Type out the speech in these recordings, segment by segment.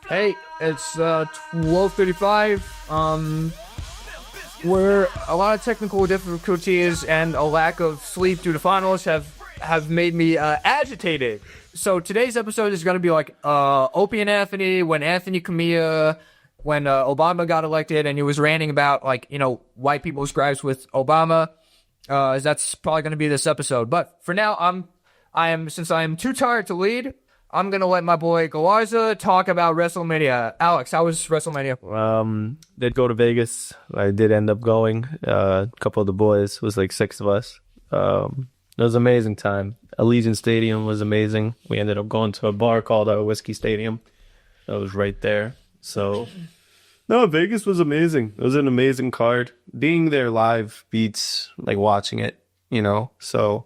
Hey, it's 12:35. Where a lot of technical difficulties and a lack of sleep due to finals have made me agitated. So today's episode is going to be like Opie and Anthony, when Anthony Camilla, when Obama got elected and he was ranting about, like, you know, white people's gripes with Obama. That's probably going to be this episode. But for now, since I am too tired to lead, I'm going to let my boy Galarza talk about WrestleMania. Alex, how was WrestleMania? Did go to Vegas. I did end up going. A couple of the boys, it was like 6 of us. It was an amazing time. Allegiant Stadium was amazing. We ended up going to a bar called Whiskey Stadium. That was right there. So, no, Vegas was amazing. It was an amazing card. Being there live beats like watching it, you know. So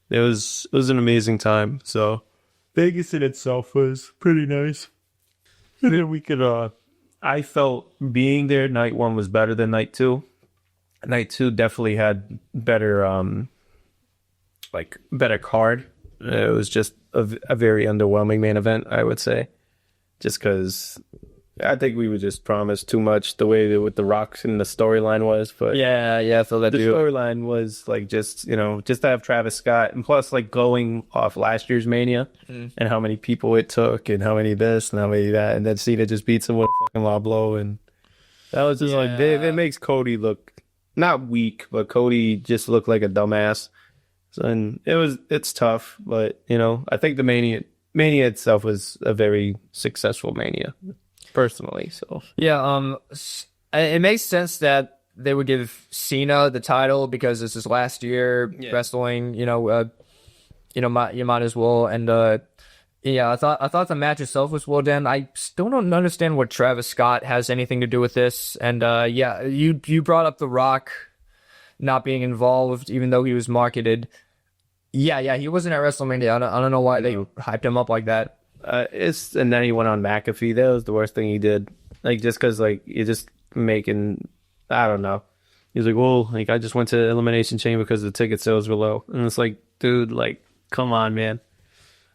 it was an amazing time. So Vegas in itself was pretty nice. And then we could, I felt being there, night 1 was better than night 2. Night 2 definitely had better, better card. It was just a very underwhelming main event, I would say. Just because I think we were just promised too much the way that with the Rocks and the storyline was. But Yeah, I feel that the too. storyline was like just to have Travis Scott, and plus like going off last year's Mania and how many people it took and how many this and how many that, and then Cena just beats him with a fucking low blow, and that was just like it makes Cody look not weak, but Cody just looked like a dumbass. So, and it's tough, but I think the Mania itself was a very successfling Mania, personally. So it makes sense that they would give Cena the title because it's his last year wrestling. You might as well. And I thought the match itself was well done. I still don't understand what Travis Scott has anything to do with this. And you brought up The Rock not being involved, even though he was marketed. Yeah, he wasn't at WrestleMania. I don't know why they hyped him up like that. And then he went on McAfee. That was the worst thing he did. Like, just because, like, you're just making, I don't know. He's like, well, like, I just went to Elimination Chamber because the ticket sales were low. And it's like, dude, like, come on, man.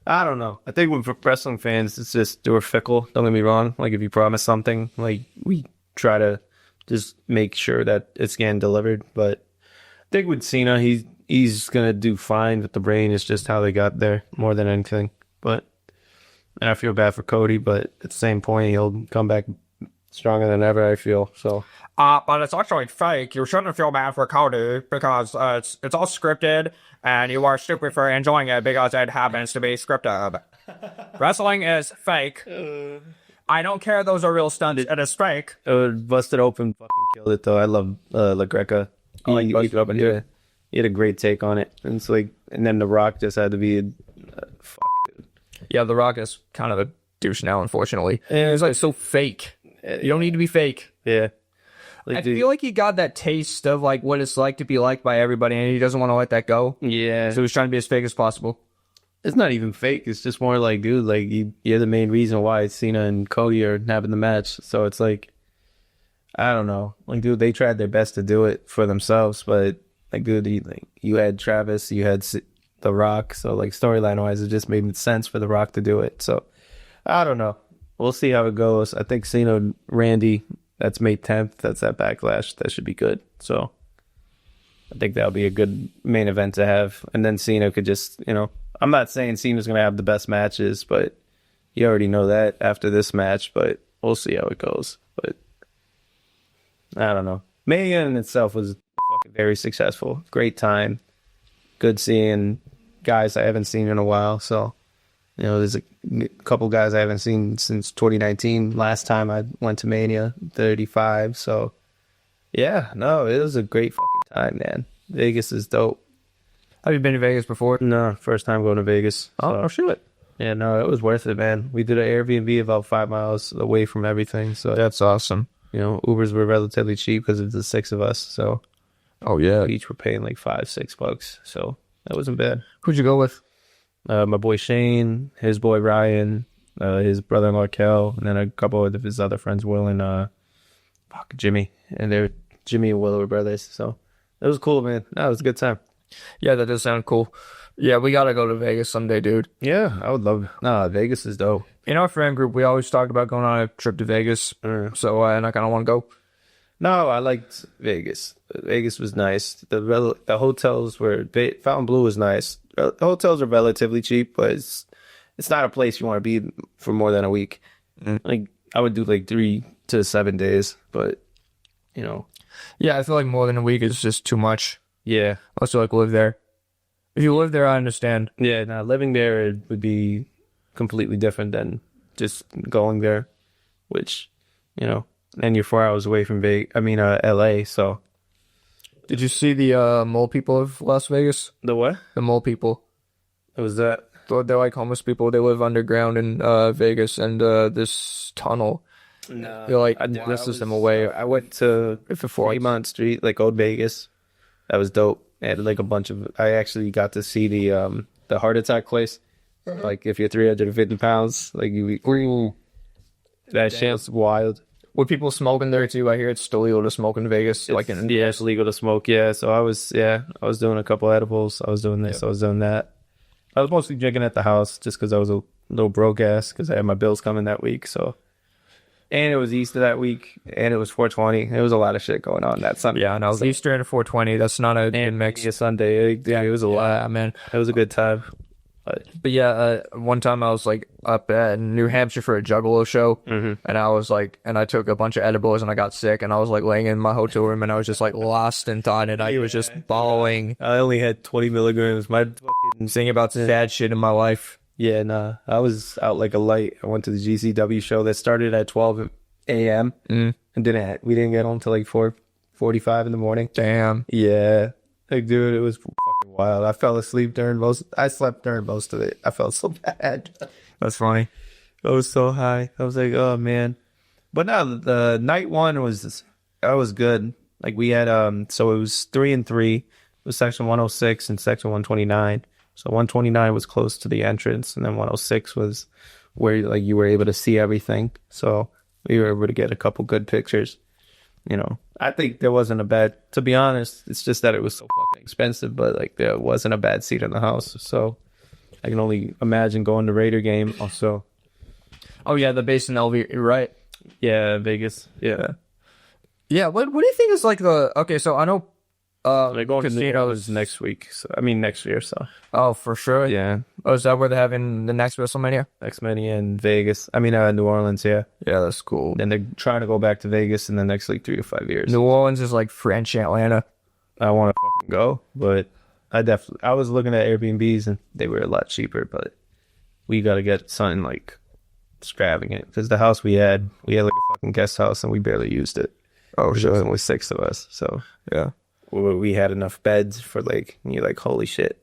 I don't know. I think with wrestling fans, it's just, we're fickle. Don't get me wrong. Like, if you promise something, like, we try to just make sure that it's getting delivered. But I think with Cena, he's going to do fine with the brain. It's just how they got there more than anything. And I feel bad for Cody, but at the same point, he'll come back stronger than ever, I feel. So, but it's actually fake. You shouldn't feel bad for Cody because it's all scripted, and you are stupid for enjoying it because it happens to be scripted. Wrestling is fake. I don't care. Those are real stunts. It is fake. Busted Open fucking killed it, though. I love La Greca. Busted Open, too. He had a great take on it. And it's like, and then The Rock just had to be fuck. Yeah, The Rock is kind of a douche now, unfortunately. And it's like so fake. You don't need to be fake. Yeah. I feel like he got that taste of like what it's like to be liked by everybody, and he doesn't want to let that go. Yeah. So he's trying to be as fake as possible. It's not even fake. It's just more like, dude, like you're the main reason why Cena and Cody are having the match. So it's like, I don't know. Like, dude, they tried their best to do it for themselves, but like, dude, you had Travis, you had The Rock, so like storyline wise, it just made sense for The Rock to do it. So I don't know. We'll see how it goes. I think Cena and Randy, that's May 10th. That's at Backlash. That should be good. So I think that'll be a good main event to have. And then Cena could just, I'm not saying Cena's going to have the best matches, but you already know that after this match. But we'll see how it goes. But I don't know. Mania in itself was fucking very successful. Great time. Good seeing guys I haven't seen in a while. So, there's a couple guys I haven't seen since 2019. Last time I went to Mania 35. So, yeah, no, it was a great fucking time, man. Vegas is dope. Have you been to Vegas before? No, first time going to Vegas. Oh, shit. Yeah, no, it was worth it, man. We did an Airbnb about 5 miles away from everything. So that's awesome. Ubers were relatively cheap because it's the 6 of us. So, oh yeah, each were paying like $5-6. So that wasn't bad. Who'd you go with? My boy Shane, his boy Ryan, his brother-in-law Kel, and then a couple of his other friends, Will and Jimmy. And Jimmy and Will were brothers. So it was cool, man. That was a good time. Yeah, that does sound cool. Yeah, we gotta go to Vegas someday, dude. Yeah, I would love it. Nah, Vegas is dope. In our friend group, we always talked about going on a trip to Vegas. So, and I kind of want to go. No, I liked Vegas. Vegas was nice. The hotels were Fontainebleau was nice. The hotels are relatively cheap, but it's not a place you want to be for more than a week. Like I would do like 3 to 7 days, but you know, Yeah, I feel like more than a week is just too much. yeah, Unless you like live there. If you live there, I understand. yeah. Now living there it would be completely different than just going there, which you know, and you're 4 hours away from LA. So Did you see the mole people of Las Vegas? the what? The mole people. What was that? They're like homeless people. They live underground in Vegas, and this tunnel. No, They're like misses them away. I went to For Fremont Street, like Old Vegas. That was dope. It had like a bunch of. I actually got to see the heart attack place. Like if you're 350 pounds, like that shit's wild. Would people smoke in there too? I hear it's still illegal to smoke in Vegas. It's legal to smoke. Yeah, so I was doing a couple edibles. I was doing this. I was doing that. I was mostly drinking at the house just because I was a little broke ass because I had my bills coming that week. So, and it was Easter that week, and it was 420. There was a lot of shit going on that Sunday. Yeah, no, so, Easter and 420. That's not a good mix. Yeah, Sunday. Yeah, it was a lot. Man. It was a good time. But yeah, one time I was like up in New Hampshire for a Juggalo show, and I was like, and I took a bunch of edibles and I got sick, and I was like laying in my hotel room and I was just like lost in thought, and I was just bawling, I only had 20 milligrams. My fucking thinking about sad shit in my life. yeah, nah. I was out like a light. I went to the GCW show that started at 12 a.m. And we didn't get home till like 4:45 in the morning. Damn. Yeah. Like, dude, it was fucking wild. I slept during most of it. I felt so bad. That's funny. I was so high. I was like, oh man. But no, the night one was good. Like we had so it was 3 and 3. It was section 106 and section 129. So 129 was close to the entrance, and then 106 was where like you were able to see everything. So we were able to get a couple good pictures. You know, I think there wasn't a bad, to be honest, it's just that it was so fucking expensive, but like there wasn't a bad seat in the house. So I can only imagine going to Raider game also. Oh yeah, the base in LV, right? Yeah, Vegas. Yeah. Yeah, what do you think is like okay, so I know They're going to casinos next week. So I mean next year, so. Oh, for sure. Yeah. Oh, is that where they're having the next WrestleMania? WrestleMania in Vegas. I mean New Orleans, yeah. Yeah, that's cool. And they're trying to go back to Vegas in the next like 3 to 5 years. New Orleans is like French Atlanta. I want to fucking go, but I was looking at Airbnbs and they were a lot cheaper, but we got to get something like extravagant because the house we had like a fucking guest house and we barely used it. Oh, sure. There was only 6 of us, so yeah. We had enough beds for like, you're like, holy shit.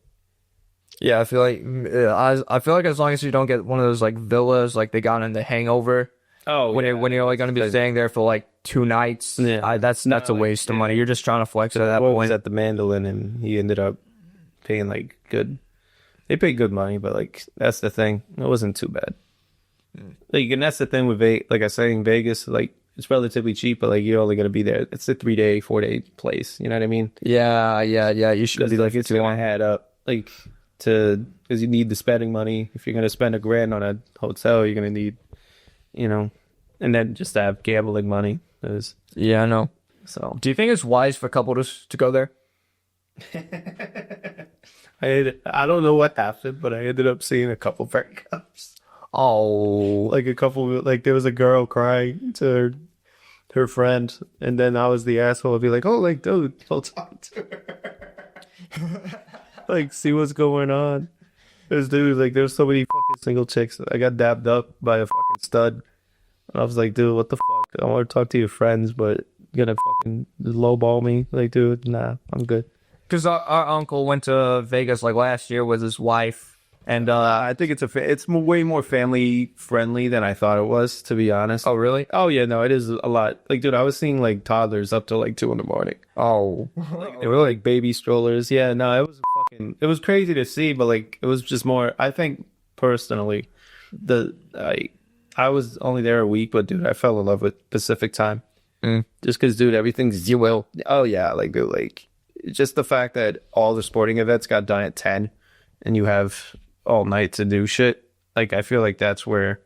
Yeah, I feel like as long as you don't get one of those like villas like they got in The Hangover. Oh, when you're like gonna be staying there for like 2 nights. Yeah, that's a waste of money. You're just trying to flex it at that point. Was at the Mandolin and he ended up paying like good. They paid good money, but like that's the thing. It wasn't too bad. Like, and that's the thing with like I say in Vegas, like it's relatively cheap, but like you're only gonna be there. It's a 3-day, 4-day place. You know what I mean? Yeah. You should be like it's gonna add up, like because you need the spending money. If you're gonna spend $1,000 on a hotel, you're gonna need, you know, and then just to have gambling money. Yeah, I know. So, do you think it's wise for couples to go there? I don't know what happened, but I ended up seeing a couple breakups. Oh, like a couple, like there was a girl crying to her friend, and then I was the asshole. I'd be like, "Oh, like, dude, I'll talk to her, like, see what's going on." There's there's so many fucking single chicks. I got dabbed up by a fucking stud, and I was like, "Dude, what the fuck? I want to talk to your friends, but you're gonna fucking lowball me?" Like, dude, nah, I'm good. Because our uncle went to Vegas like last year with his wife. And I think it's way more family friendly than I thought it was, to be honest. Oh, really? Oh, yeah, no, it is a lot. Like, dude, I was seeing like toddlers up till like 2 a.m. Oh, like, they were like baby strollers. Yeah, no, it was crazy to see, but like it was just more. I think personally, I was only there a week, but dude, I fell in love with Pacific time. Just because, dude, everything's you will. Oh yeah, like dude, like just the fact that all the sporting events got done at 10, and you have all night to do shit. Like, I feel like that's where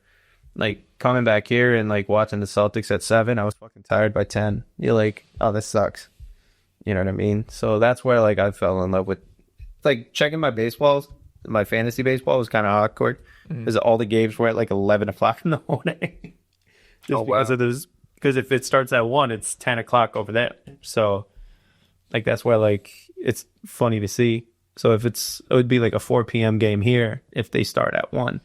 like coming back here and like watching the Celtics at 7, I was fucking tired by 10. You're like, oh, this sucks. You know what I mean? So that's where like I fell in love with like checking my baseballs. My fantasy baseball was kind of awkward because all the games were at like 11 o'clock in the morning. Because of this, because if it starts at 1, it's 10 o'clock over there. So like that's where like it's funny to see. So if it would be like a 4 p.m. game here if they start at 1.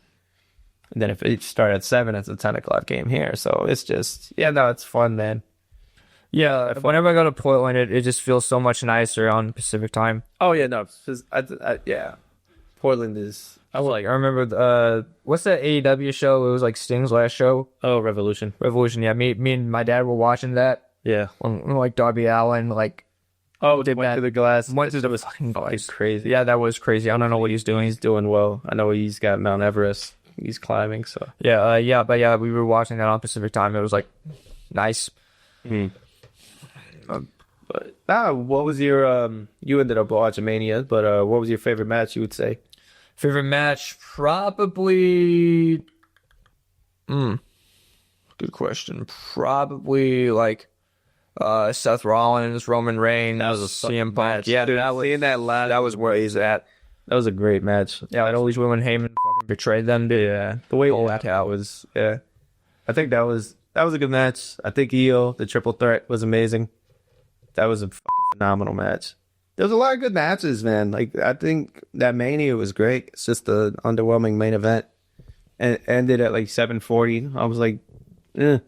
And then if it start at 7, it's a 10 o'clock game here. So it's just, yeah, no, it's fun, man. Yeah, whenever I go to Portland, it just feels so much nicer on Pacific time. Oh, yeah, no. Yeah. Portland is... I remember, what's that AEW show? It was like Sting's last show. Oh, Revolution. Revolution, yeah. Me and my dad were watching that. Yeah. When like Darby Allin, like... Oh, they went to the glass. Went to the fucking glass. Crazy. Yeah, that was crazy. I don't know what he's doing. He's doing well. I know he's got Mount Everest. He's climbing, so... Yeah, but yeah, we were watching that on Pacific time. It was like, nice. What was your... you ended up watching Mania, but what was your favorite match, you would say? Favorite match, probably... Good question. Probably, like, Seth Rollins, Roman Reigns, that was a CM Punk. Match. Yeah, dude, that was where he's at. That was a great match. Yeah, and all these women, Heyman fucking betrayed them. Yeah, the way all that out was... Yeah, I think that was a good match. I think EO, the triple threat, was amazing. That was a fucking phenomenal match. There was a lot of good matches, man. Like, I think that Mania was great. It's just the underwhelming main event. And it ended at like 7:40. I was like, You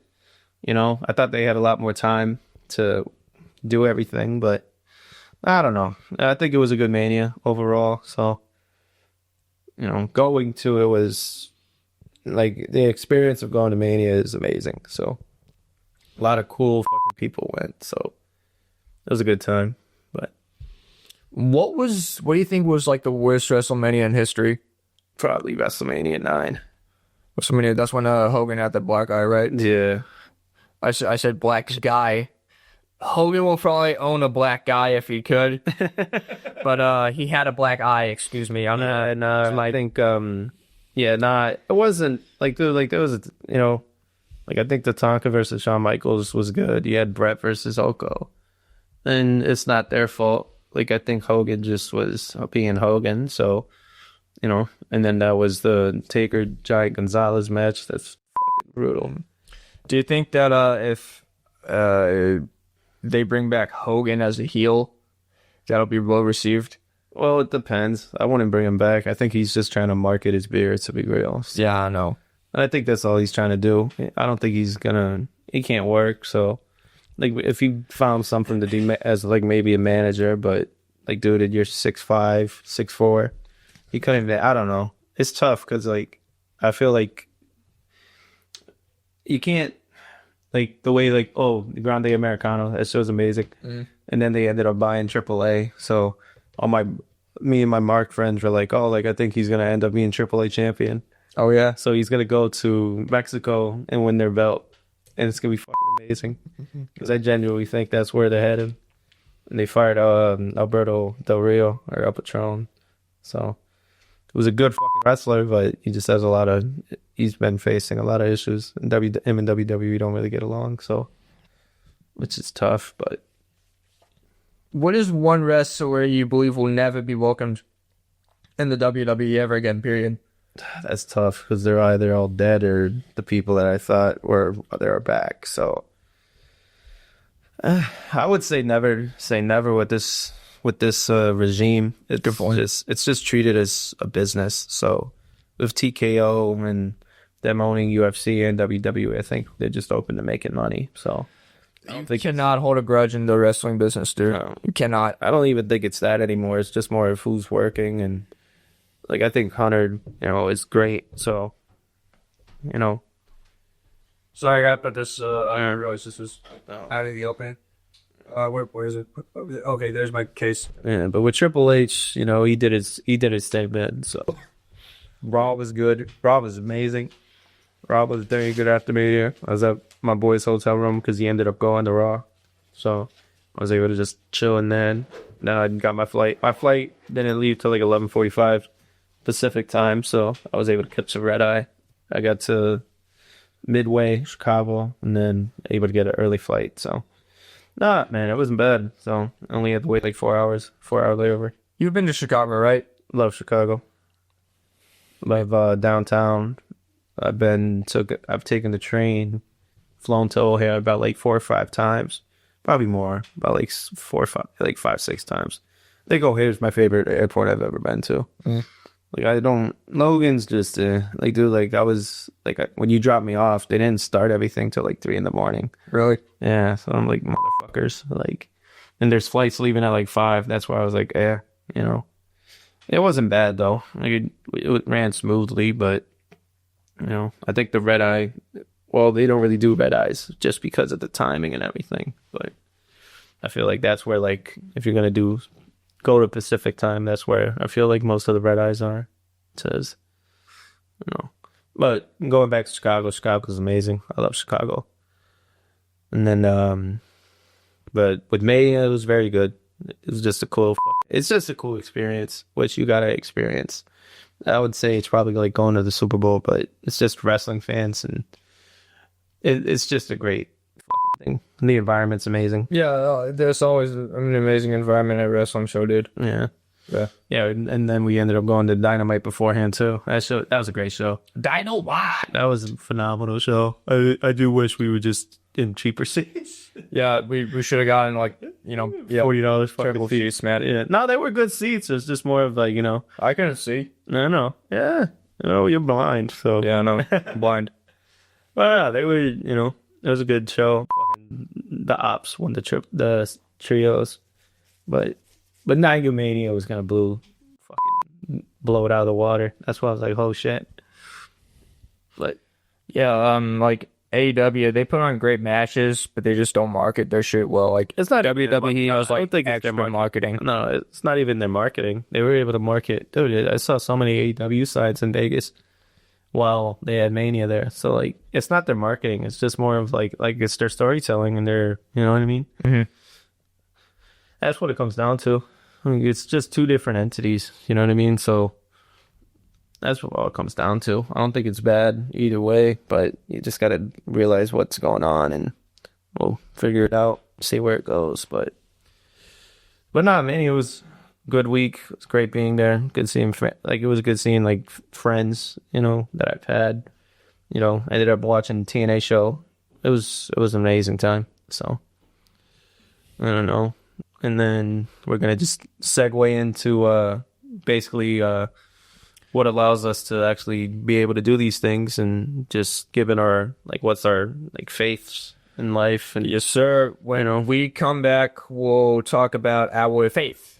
know, I thought they had a lot more time to do everything, but I don't know. I think it was a good Mania overall. So, you know, going to it was like the experience of going to Mania is amazing. So, a lot of cool fucking people went. So, it was a good time. But what do you think was like the worst WrestleMania in history? probably WrestleMania 9. WrestleMania, that's when Hogan had that black eye, right? Yeah. I said black guy. Hogan will probably own a black guy if he could. But he had a black eye, excuse me. I think it wasn't like there was I think the Tonka versus Shawn Michaels was good. You had Brett versus Oko. And it's not their fault. Like, I think Hogan just was being Hogan, so, and then that was the Taker Giant Gonzalez match. That's fucking brutal. Do you think that if they bring back Hogan as a heel, that'll be well received? Well, it depends. I wouldn't bring him back. I think he's just trying to market his beer, to be real. Yeah, I know. And I think that's all he's trying to do. I don't think he can't work, so... Like, if he found something to do as, like, maybe a manager, but, like, dude, you're 6'5", 6'4", he couldn't even, I don't know. It's tough, because, like, I feel like you can't, like, the way, like, Grande Americano, that show's amazing. Mm. And then they ended up buying AAA, so me and my Mark friends were like, I think he's going to end up being AAA champion. Oh, yeah? So he's going to go to Mexico and win their belt. And it's going to be fucking amazing. Because I genuinely think that's where they're headed. And they fired Alberto Del Rio, or El Patron. So, it was a good fucking wrestler, but he just has he's been facing a lot of issues. And him and WWE don't really get along, so, which is tough, but. What is one wrestler you believe will never be welcomed in the WWE ever again, period? That's tough because they're either all dead or the people that I thought they are back. So I would say never with this regime. It's just treated as a business. So with TKO and them owning UFC and WWE, I think they're just open to making money. So you cannot hold a grudge in the wrestling business, dude. No. You cannot. I don't even think it's that anymore. It's just more of who's working and. Like, I think Hunter, is great, so, Sorry, I got this, I didn't realize this was out of the open. Where is it? Okay, there's my case. Yeah, but with Triple H, he did his thing, man, so. Raw was good. Raw was amazing. Raw was very good after Mania. I was at my boy's hotel room because he ended up going to Raw, so I was able to just chill in there. Now I got my flight. My flight didn't leave till like 11:45. Pacific time, so I was able to catch a red eye. I got to midway Chicago, and then able to get an early flight. So, nah, man, it wasn't bad. So I only had to wait like 4 hours, 4 hour layover. You've been to Chicago, right? Love Chicago. Love downtown. I've taken the train, flown to O'Hare about like 4 or 5 times, probably more, about like 4 or 5, like 5, 6 times. I think O'Hare's my favorite airport I've ever been to. Like Logan's just like, dude, like I was like when you dropped me off, they didn't start everything till like 3 a.m. Really? Yeah, so I'm like, motherfuckers, like, and there's flights leaving at like 5. That's why I was like, yeah, you know, it wasn't bad though. Like it ran smoothly, but you know, I think the red eye. Well, they don't really do red eyes just because of the timing and everything. But I feel like that's where, like, if you're gonna go to Pacific time, that's where I feel like most of the red eyes are. It says, you know. But going back to Chicago's amazing. I love Chicago. And then, but with May, it was very good. It was just it's just a cool experience, which you gotta experience. I would say it's probably like going to the Super Bowl, but it's just wrestling fans, and it's just a great thing. And the environment's amazing. Yeah, there's always an amazing environment at a wrestling show, dude. Yeah. And then we ended up going to Dynamite beforehand too. That was a great show. Dynamite. That was a phenomenal show. I do wish we were just in cheaper seats. Yeah, we should have gotten like, you know, $40 triple fucking seats, man. Yeah. No, they were good seats. It's just more of like, you know. I couldn't see. I know. Yeah. You know, you're blind. So Yeah, no, I'm blind. Well, yeah, they were, you know, it was a good show. The Ops won the trios. But Nigomania was gonna blow it out of the water. That's why I was like, oh shit. But yeah, like AEW, they put on great matches, but they just don't market their shit well. Like it's not WWE has I like don't think it's extra their marketing. No, it's not even their marketing. They were able to market. Dude, I saw so many AEW sites in Vegas while they had Mania there. So like, it's not their marketing. It's just more of like it's their storytelling and their, you know what I mean? Mm-hmm. That's what it comes down to. I mean, it's just two different entities. You know what I mean? So that's what all it comes down to. I don't think it's bad either way, but you just got to realize what's going on, and we'll figure it out, see where it goes. But no, man, it was a good week. It was great being there. Good seeing, it was good seeing like friends, you know, that I've had. You know, I ended up watching the TNA show. It was an amazing time. So I don't know. And then we're gonna just segue into basically what allows us to actually be able to do these things, and just given our what's our faiths in life. And Yes, sir. When we come back, we'll talk about our faith.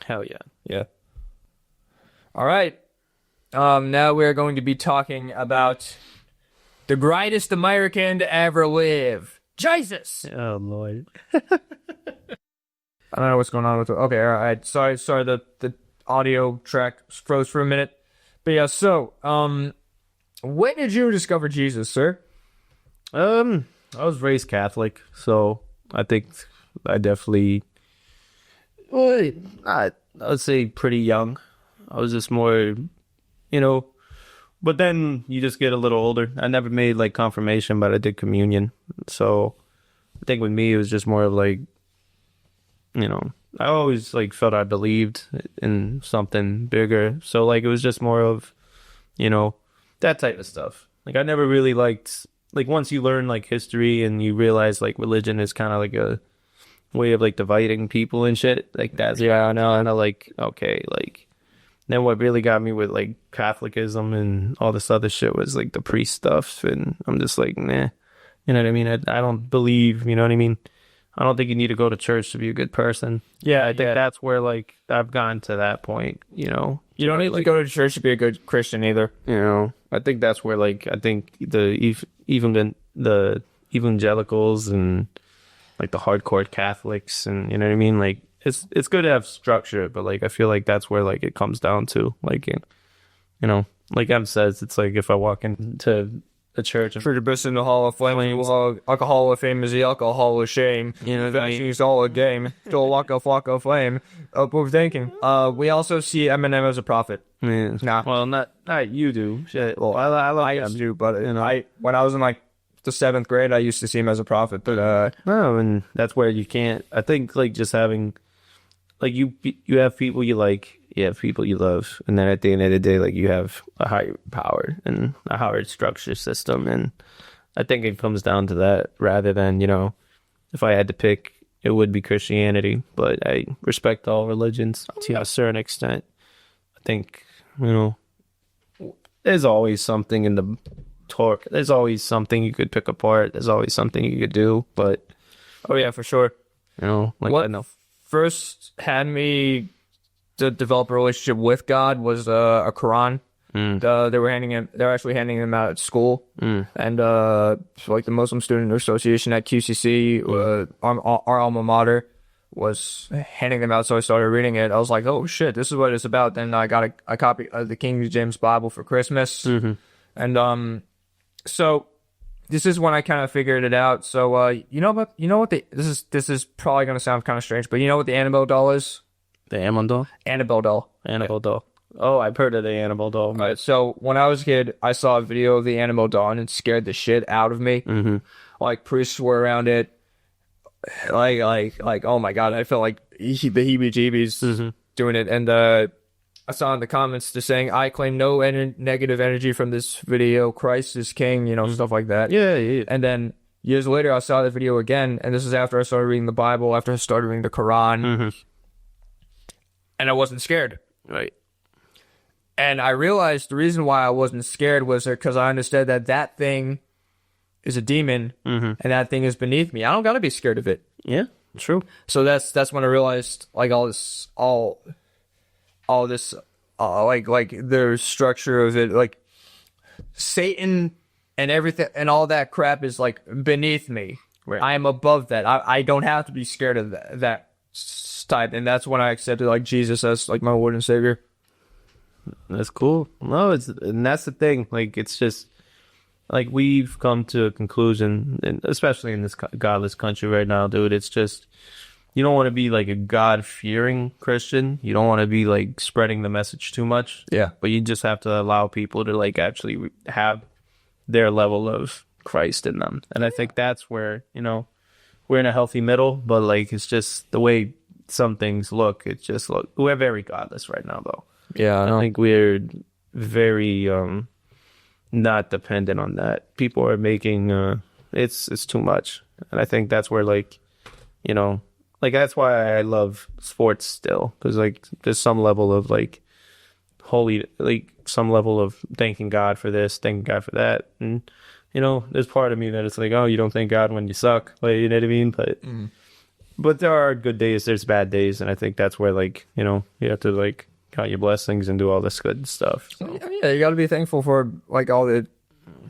hell yeah. Yeah. All right. Now we're going to be talking about the greatest American to ever live, Jesus. Oh Lord. I don't know what's going on with it. Okay, all right. Sorry. The audio track froze for a minute. But yeah, so when did you discover Jesus, sir? I was raised Catholic, so I think I definitely, well, I would say pretty young. I was just more, you know, but then you just get a little older. I never made confirmation, but I did communion. So I think with me, it was just more of you know, I always felt I believed in something bigger. So it was just more of, you know, that type of stuff. I never really liked, once you learn history and you realize religion is kind of a way of dividing people and shit. That's, yeah, I know. And okay, then what really got me with Catholicism and all this other shit was the priest stuff. And I'm just nah, you know what I mean? I don't believe, you know what I mean? I don't think you need to go to church to be a good person. Yeah, I think that's where I've gotten to that point, you know. You don't need to go to church to be a good Christian either. You know, I think that's where I think even the evangelicals and the hardcore Catholics, and you know what I mean, it's good to have structure, but I feel that's where it comes down to you know, Em says, it's if I walk into the church of Church of Britain in the Hall of Flame. Alcohol of Fame is the alcohol of shame. You know, It's all a game. Still walk of flame. Overthinking. We also see Eminem as a prophet. yeah. Nah. Well, not you do. Shit. Well, I like used him. to, but You know. when I was in like the 7th grade, I used to see him as a prophet. But No, and that's where you can't. I think like just having, like you have people you like, you have people you love, and then at the end of the day, like you have a higher power and a higher structure system, and I think it comes down to that rather than if I had to pick, it would be Christianity, but I respect all religions to a certain extent. I think there's always something in the talk. There's always something you could pick apart. There's always something you could do, but oh yeah, for sure. like What I know. first had me to develop a relationship with God was a Quran. They're actually handing them out at school, and so like the Muslim Student Association at QCC, our alma mater, was handing them out. So I started reading it. I was like, oh shit, this is what it's about. Then I got a copy of the King James Bible for Christmas, and so this is when I kind of figured it out. So this is probably gonna sound kind of strange, but you know what the Annabelle doll is? The Annabelle doll? Annabelle doll. Annabelle doll. Oh, I've heard of the Annabelle doll. Right, so when I was a kid, I saw a video of the Annabelle doll and it scared the shit out of me. Like priests were around it, like oh my god, I felt like the heebie-jeebies doing it. And I saw in the comments they're saying, I claim no negative energy from this video. Christ is king, stuff like that. Yeah. And then years later, I saw the video again, and this is after I started reading the Bible, after I started reading the Quran, and I wasn't scared. Right. And I realized the reason why I wasn't scared was because I understood that thing is a demon, and that thing is beneath me. I don't gotta be scared of it. Yeah, true. So that's when I realized like all this like the structure of it, like Satan and everything and all that crap is like beneath me. Right. I am above that. I don't have to be scared of that type, and that's when I accepted like Jesus as like my Lord and Savior. That's cool. No, and that's the thing. Like, it's just like we've come to a conclusion, and especially in this godless country right now, dude. It's just you don't want to be like a God-fearing Christian. You don't want to be like spreading the message too much. Yeah. But you just have to allow people to like actually have their level of Christ in them, and I think that's where we're in a healthy middle. But like, it's just the way some things look. It's just we're very godless right now, though. Yeah, I think we're very not dependent on that. People are making it's too much, and I think that's where like that's why I love sports still, because like there's some level of like some level of thanking God for this, thanking God for that, and there's part of me that it's like, oh, you don't thank God when you suck, like, you know what I mean? But there are good days, there's bad days, and I think that's where like you have to like count your blessings and do all this good stuff. So. Yeah, you got to be thankful for like all the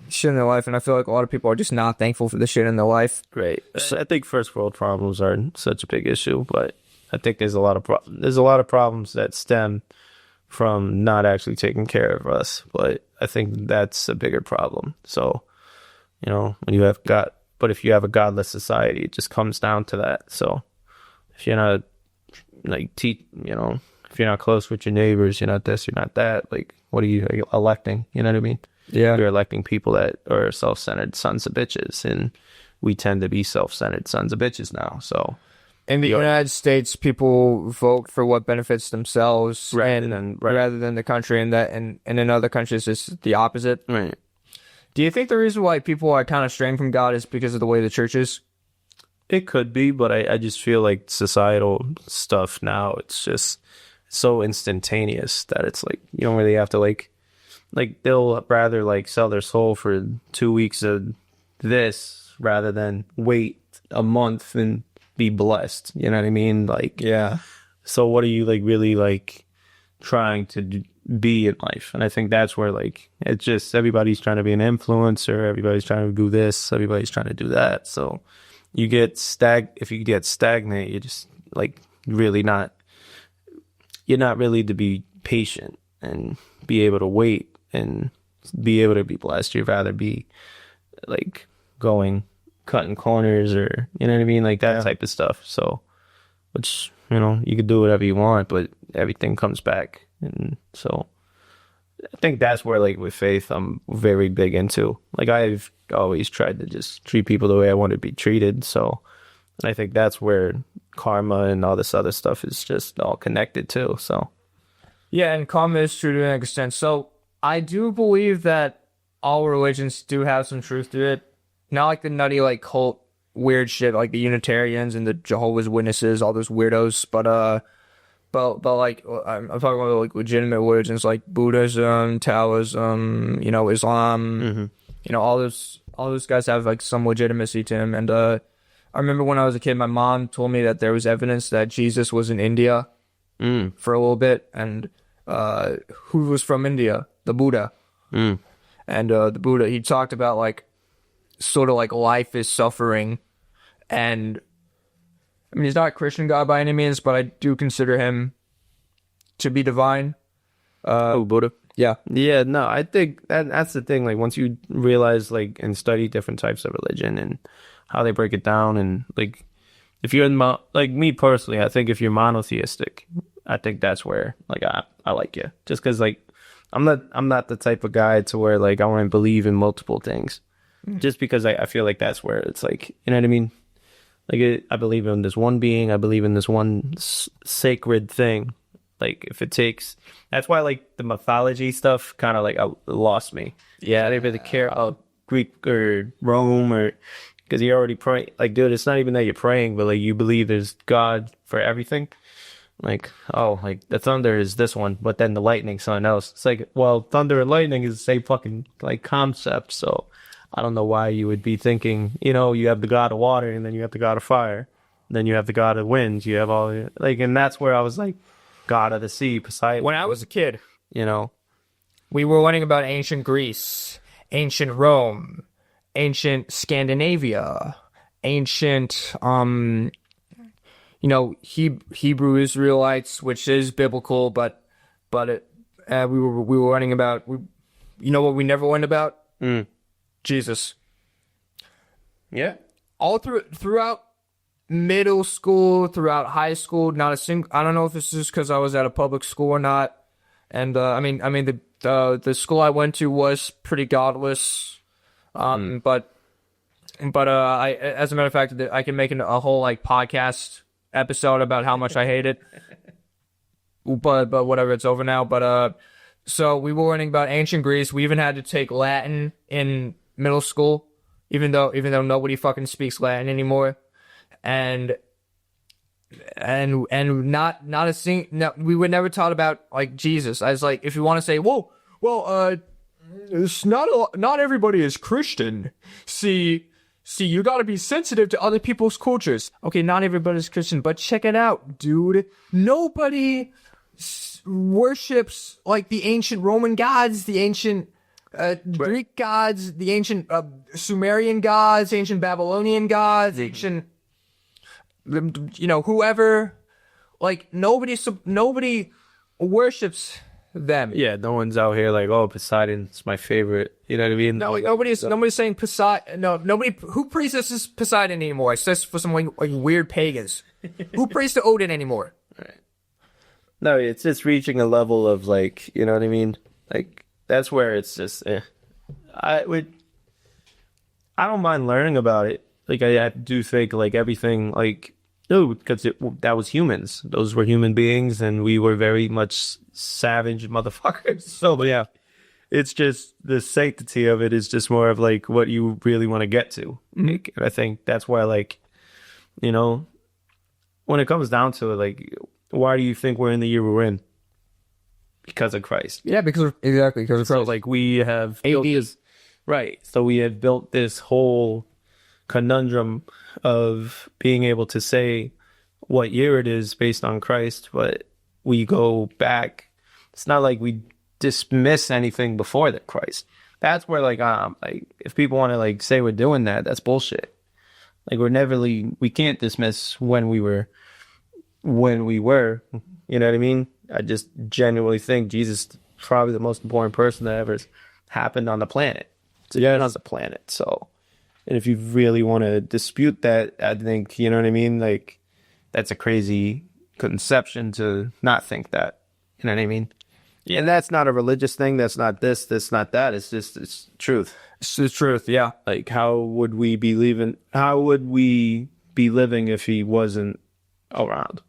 shit in their life, and I feel like a lot of people are just not thankful for the shit in their life. Right. So I think first world problems are such a big issue, but I think there's a lot of problems that stem from not actually taking care of us. But I think that's a bigger problem. So when you have if you have a godless society, it just comes down to that. So if you're not if you're not close with your neighbors, you're not this, you're not that, like, what are you electing? You know what I mean? Yeah. You're electing people that are self-centered sons of bitches, and we tend to be self-centered sons of bitches now. So in the United States, people vote for what benefits themselves rather than the country, and in other countries it's the opposite. Right. Do you think the reason why people are kind of straying from God is because of the way the church is? It could be, but I just feel like societal stuff now, it's just so instantaneous that it's like you don't really have to like they'll rather like sell their soul for 2 weeks of this rather than wait a month and be blessed. You know what I mean? Like, yeah. So what are you like really like trying to be in life? And I think that's where like it's just everybody's trying to be an influencer, everybody's trying to do this, everybody's trying to do that. So you get if you get stagnant, you're just like you're not really to be patient and be able to wait and be able to be blessed. You'd rather be like cutting corners, or you know what I mean, like that type of stuff. So, which, you know, you could do whatever you want, but everything comes back. And so I think that's where, like, with faith, I'm very big into. Like, I've always tried to just treat people the way I want to be treated. So, and I think that's where karma and all this other stuff is just all connected too. So, Yeah, and karma is true to an extent. So I do believe that all religions do have some truth to it. Not like the nutty, like, cult weird shit, like the Unitarians and the Jehovah's Witnesses, all those weirdos. But like, I'm talking about like legitimate religions like Buddhism, Taoism, you know, Islam. You know, all those guys have like some legitimacy to them. And I remember when I was a kid, my mom told me that there was evidence that Jesus was in India for a little bit, and who was from India? The Buddha. And the Buddha, he talked about like sort of like life is suffering, and I mean, he's not a Christian God by any means, but I do consider him to be divine. Buddha. Yeah. Yeah, no, I think that's the thing. Like, once you realize, like, and study different types of religion and how they break it down, and like, if you're like me personally, I think if you're monotheistic, I think that's where, like, I like you. Just because, like, I'm not the type of guy to where, like, I want to believe in multiple things. Just because I feel like that's where it's like, you know what I mean? Like, I believe in this one being. I believe in this one sacred thing. Like, if it takes... That's why, like, the mythology stuff kind of, like, lost me. Yeah, I didn't really care about Greek or Rome, or... Because you're already praying. Like, dude, it's not even that you're praying, but, like, you believe there's God for everything. Like, oh, like, the thunder is this one, but then the lightning's something else. It's like, well, thunder and lightning is the same fucking, like, concept, so... I don't know why you would be thinking, you know, you have the god of water, and then you have the god of fire, and then you have the god of winds, you have all, like, and that's where I was like, god of the sea, Poseidon. When I was a kid, you know, we were learning about ancient Greece, ancient Rome, ancient Scandinavia, ancient, you know, Hebrew Israelites, which is biblical, but we were learning about, you know what we never learned about? Jesus. Yeah. All throughout middle school, throughout high school, not a single. I don't know if this is because I was at a public school or not. And I mean, the school I went to was pretty godless. But I, as a matter of fact, I can make a whole like podcast episode about how much I hate it. But whatever, it's over now. But so we were learning about ancient Greece. We even had to take Latin in middle school, even though nobody fucking speaks Latin anymore, and not a sing. No, we were never taught about like Jesus. I was like, if you want to say, well, it's not everybody is Christian. See, you got to be sensitive to other people's cultures. Okay, not everybody's Christian, but check it out, dude. Nobody worships like the ancient Roman gods, the ancient Greek gods, the ancient Sumerian gods, ancient Babylonian gods, ancient, you know, whoever. Like, nobody worships them. Yeah, no one's out here like, oh, Poseidon's my favorite. You know what I mean? No, like, nobody's saying Poseidon. No, nobody who praises Poseidon anymore. It's just for some like weird pagans. Who prays to Odin anymore? Right. No, it's just reaching a level of, like, you know what I mean? Like, that's where it's just, I don't mind learning about it. Like, I do think, like, everything, like, no, because that was humans. Those were human beings, and we were very much savage motherfuckers. So, yeah, it's just the sanctity of it is just more of, like, what you really want to get to. Like, and I think that's why, like, you know, when it comes down to it, like, why do you think we're in the year we're in? Because of Christ. Yeah, because of Christ. So, like, we have built this, right. So we have built this whole conundrum of being able to say what year it is based on Christ, but we go back. It's not like we dismiss anything before that Christ. That's where, like if people want to, like, say we're doing that, that's bullshit. Like, we can't dismiss when we were, you know what I mean? I just genuinely think Jesus is probably the most important person that ever happened on the planet. So, yeah, on the planet. So, And if you really want to dispute that, I think, you know what I mean? Like, that's a crazy conception to not think that. You know what I mean? Yeah. And that's not a religious thing. That's not this. That's not that. It's just, it's truth. It's the truth, yeah. Like, how would we be living if he wasn't around?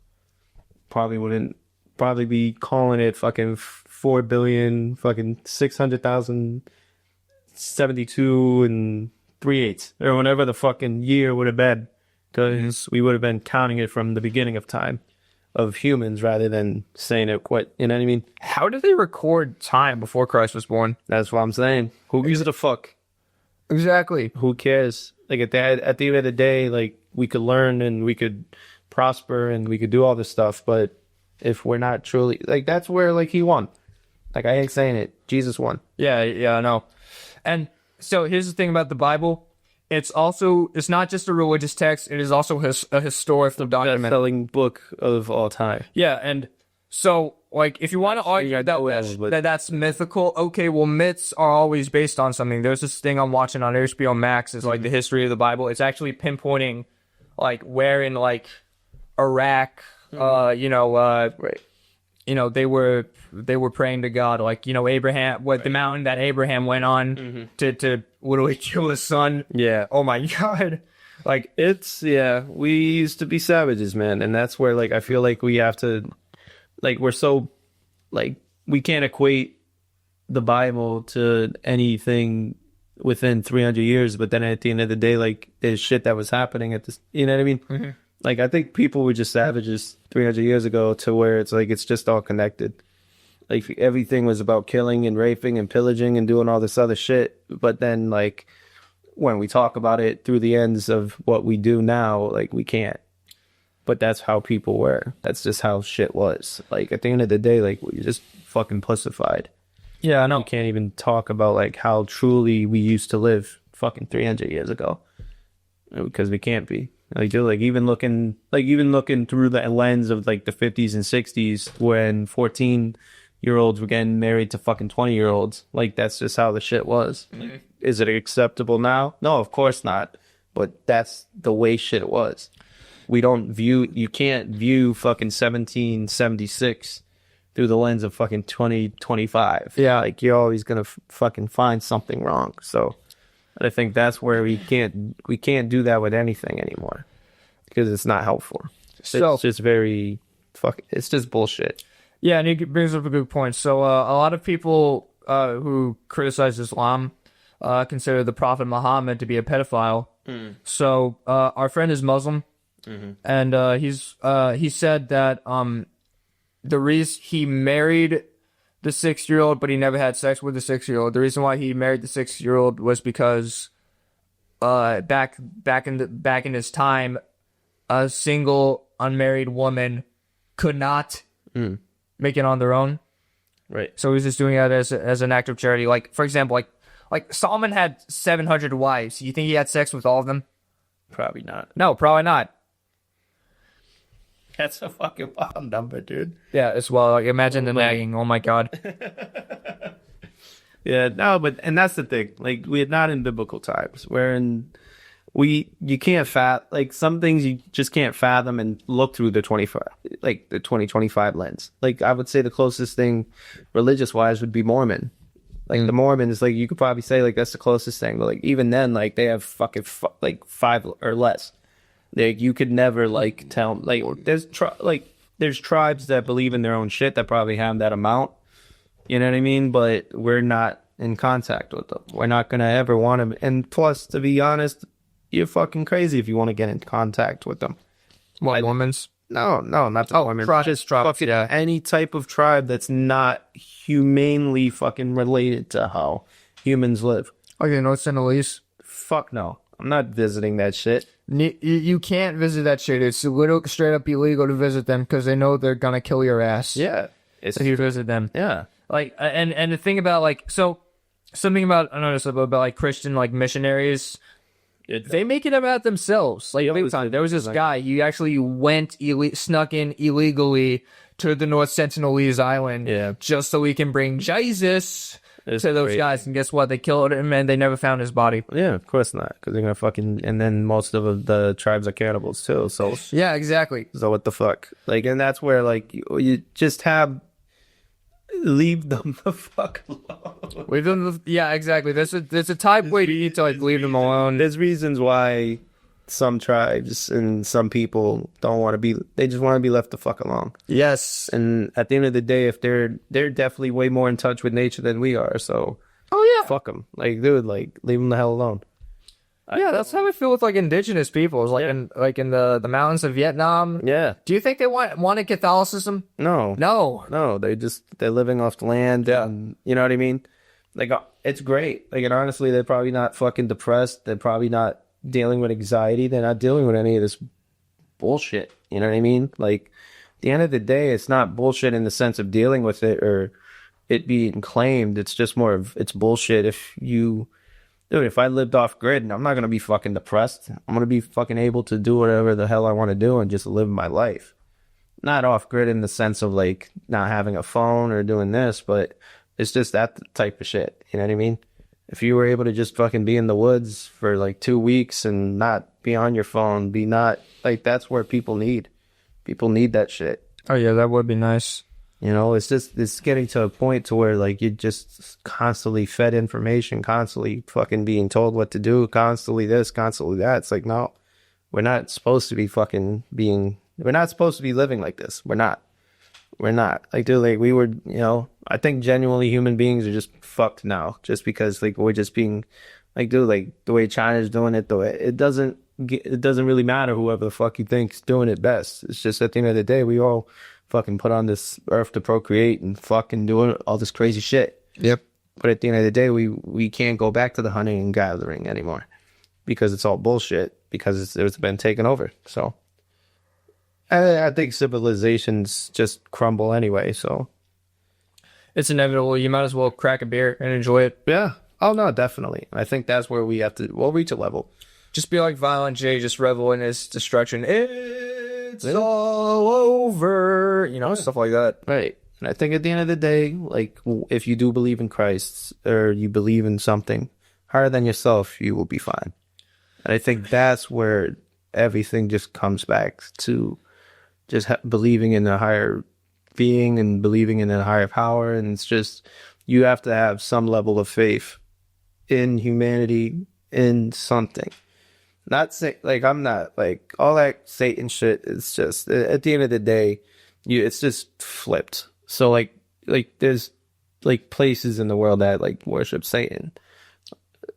Probably be calling it fucking 4 billion, fucking 600,000, 72 and 3/8, or whatever the fucking year would have been, because we would have been counting it from the beginning of time of humans rather than saying it you know what I mean? How did they record time before Christ was born? That's what I'm saying. Who gives a fuck? Exactly. Who cares? Like, at the end of the day, like, we could learn and we could prosper and we could do all this stuff, but if we're not truly, like, that's where, like, he won. Like, I ain't saying it. Jesus won. Yeah, I know. And so here's the thing about the Bible. It's not just a religious text. It is also a historical document. Best-selling book of all time. Yeah, and so, like, if you want to argue that's mythical, okay, well, myths are always based on something. There's this thing I'm watching on HBO Max. It's like the history of the Bible. It's actually pinpointing, like, where in, like, Iraq, right. You know, they were praying to God, like, you know, Abraham, the mountain that Abraham went on to literally kill his son. Yeah. Oh my God. Like, we used to be savages, man. And that's where, like, I feel like we have to, like, we're so, like, we can't equate the Bible to anything within 300 years. But then at the end of the day, like, there's shit that was happening at this, you know what I mean? Mm-hmm. Like, I think people were just savages 300 years ago to where it's like, it's just all connected. Like, everything was about killing and raping and pillaging and doing all this other shit. But then, like, when we talk about it through the ends of what we do now, like, we can't. But that's how people were. That's just how shit was. Like, at the end of the day, like, we just fucking pussified. Yeah, I know. You can't even talk about, like, how truly we used to live fucking 300 years ago. Because we can't be. Like, dude, even looking through the lens of, like, the 50s and 60s when 14-year-olds were getting married to fucking 20-year-olds. Like, that's just how the shit was. Mm-hmm. Is it acceptable now? No, of course not. But that's the way shit was. You can't view fucking 1776 through the lens of fucking 2025. Yeah. Like, you're always gonna fucking find something wrong. So I think that's where we can't do that with anything anymore, because it's not helpful. So it's just it's just bullshit. Yeah, and he brings up a good point. So a lot of people who criticize Islam consider the Prophet Muhammad to be a pedophile. Mm. So our friend is Muslim, and he said that the reason he married the 6-year-old, but he never had sex with the 6-year-old. The reason why he married the 6-year-old was because back in his time, a single unmarried woman could not make it on their own. Right. So he was just doing that as an act of charity. Like, for example, like Solomon had 700 wives. You think he had sex with all of them? Probably not. No, probably not. That's a fucking wild number, dude. Yeah, as well. Like, imagine the nagging. Oh my God. Yeah, no, and that's the thing. Like, we're not in biblical times. You can't like, some things you just can't fathom and look through the 2025 lens. Like, I would say the closest thing religious wise would be Mormon. Like, the Mormons, like, you could probably say, like, that's the closest thing. But, like, even then, like, they have fucking like 5 or less. Like, you could never, like, tell, like, there's tribes that believe in their own shit that probably have that amount. You know what I mean? But we're not in contact with them. We're not going to ever want to. And plus, to be honest, you're fucking crazy if you want to get in contact with them. What, Mormons? No, not the Mormons. Just fucking any type of tribe that's not humanely fucking related to how humans live. Okay, North Sentinelese? Fuck no. I'm not visiting that shit. You can't visit that shit. It's straight up illegal to visit them because they know they're gonna kill your ass. Yeah. So you visit them. Yeah. Like, and the thing about, like, so something about, I noticed about like Christian, like, missionaries, they make it about themselves. Like, there was this guy, he actually snuck in illegally to the North Sentinelese island, just so he can bring Jesus to those guys, and guess what? They killed him, and they never found his body. Yeah, of course not, because they're gonna fucking, and then most of the tribes are cannibals too. So Yeah, exactly. so what the fuck? Like, and that's where like you just leave them the fuck alone. Leave them. Yeah, exactly. There's a type way you need to like leave them alone. There's reasons why some tribes and some people don't want to be. They just want to be left the fuck alone. Yes. And at the end of the day, if they're definitely way more in touch with nature than we are. So fuck them. Like, dude, like leave them the hell alone. Yeah, that's how I feel with like indigenous peoples, like in the mountains of Vietnam. Yeah. Do you think they wanted Catholicism? No. They're living off the land. Yeah. And, you know what I mean? Like, it's great. Like, and honestly, they're probably not fucking depressed. They're probably not dealing with anxiety. They're not dealing with any of this bullshit. You know what I mean? Like, at the end of the day, it's not bullshit in the sense of dealing with it or it being claimed. It's just more of, it's bullshit if I lived off grid, I'm not going to be fucking depressed. I'm going to be fucking able to do whatever the hell I want to do and just live my life. Not off grid in the sense of like not having a phone or doing this, but it's just that type of shit. You know what I mean? If you were able to just fucking be in the woods for like 2 weeks and not be on your phone, be not like, that's where people need that shit. Oh yeah, that would be nice. You know, it's getting to a point to where like you're just constantly fed information, constantly fucking being told what to do, constantly this, constantly that. It's like, no, we're not supposed to be we're not supposed to be living like this. We're not. Like, dude, like we were, you know, I think genuinely human beings are just fucked now just because like we're just being like, dude, like the way China's doing it, though, it doesn't really matter whoever the fuck you think's doing it best. It's just at the end of the day, we all fucking put on this earth to procreate and fucking doing all this crazy shit. Yep. But at the end of the day, we can't go back to the hunting and gathering anymore because it's all bullshit because it's been taken over. So I think civilizations just crumble anyway. So it's inevitable. You might as well crack a beer and enjoy it. Yeah. Oh no, definitely. I think that's where we'll reach a level. Just be like Violent J, just revel in his destruction. It's all over, you know, stuff like that. Right. And I think at the end of the day, like, if you do believe in Christ or you believe in something higher than yourself, you will be fine. And I think that's where everything just comes back to just believing in a higher being and believing in a higher power. And it's just, you have to have some level of faith in humanity, in something. Not say like I'm not like all that Satan shit. It's just at the end of the day, it's just flipped. So like there's like places in the world that like worship Satan,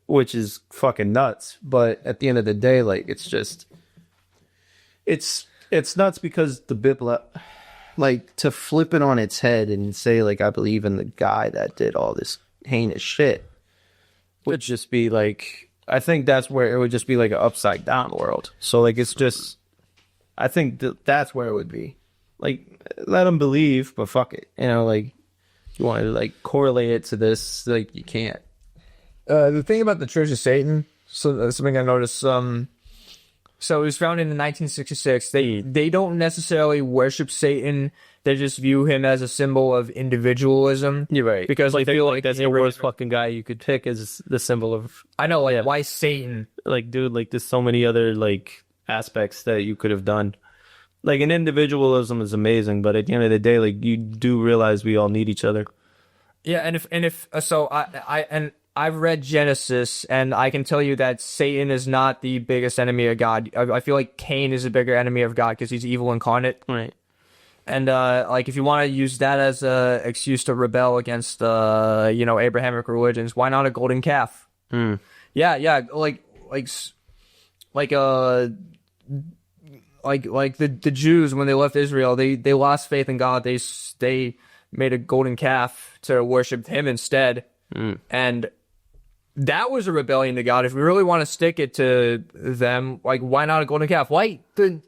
which is fucking nuts. But at the end of the day, like it's just it's nuts because the Bible, like to flip it on its head and say like I believe in the guy that did all this heinous shit would just be like. I think that's where it would just be like an upside down world. So like it's just, I think that's where it would be. Like let them believe, but fuck it. You know, like you want to like correlate it to this, like you can't. The thing about the Church of Satan, so something I noticed. So it was founded in 1966. They don't necessarily worship Satan. They just view him as a symbol of individualism. You're right. Because like, they feel like that's the worst fucking guy you could pick as the symbol of. I know, like, why Satan? Like, dude, like, there's so many other, like, aspects that you could have done. Like, an individualism is amazing, but at the end of the day, like, you do realize we all need each other. Yeah, and if so, I've read Genesis, and I can tell you that Satan is not the biggest enemy of God. I feel like Cain is a bigger enemy of God because he's evil incarnate. Right. And like if you want to use that as a excuse to rebel against Abrahamic religions, why not a golden calf? Yeah, like the Jews when they left Israel, they lost faith in God. They made a golden calf to worship him instead. And that was a rebellion to God. If we really want to stick it to them, like why not a golden calf? Why the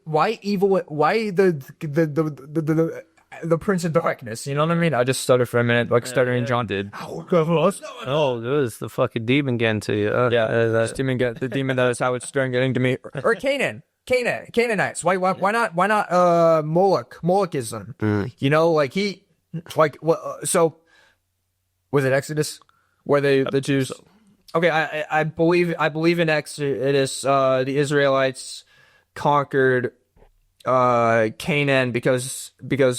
Prince of Darkness? You know what I mean? I just stuttered for a minute, like stuttering John did. Oh, it was the fucking demon getting to you. The demon that is how it's starting getting to me. Or Canaanites. Why not Molochism? You know, like so was it Exodus? where the Jews. Okay, I believe in Exodus. The Israelites conquered Canaan because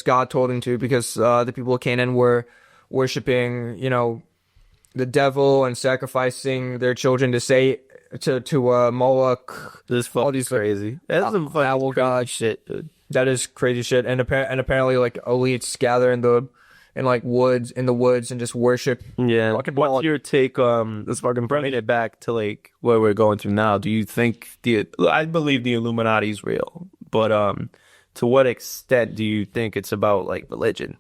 God told them to, because the people of Canaan were worshiping, the devil and sacrificing their children to Moloch. This fucking crazy. That's some fucking crazy shit, dude. That is crazy shit. And apparently like elites gather in the woods and just worship. Yeah. What's your take? Let's fucking bring it back to like what we're going through now. Do you think I believe the Illuminati is real, but to what extent do you think it's about like religion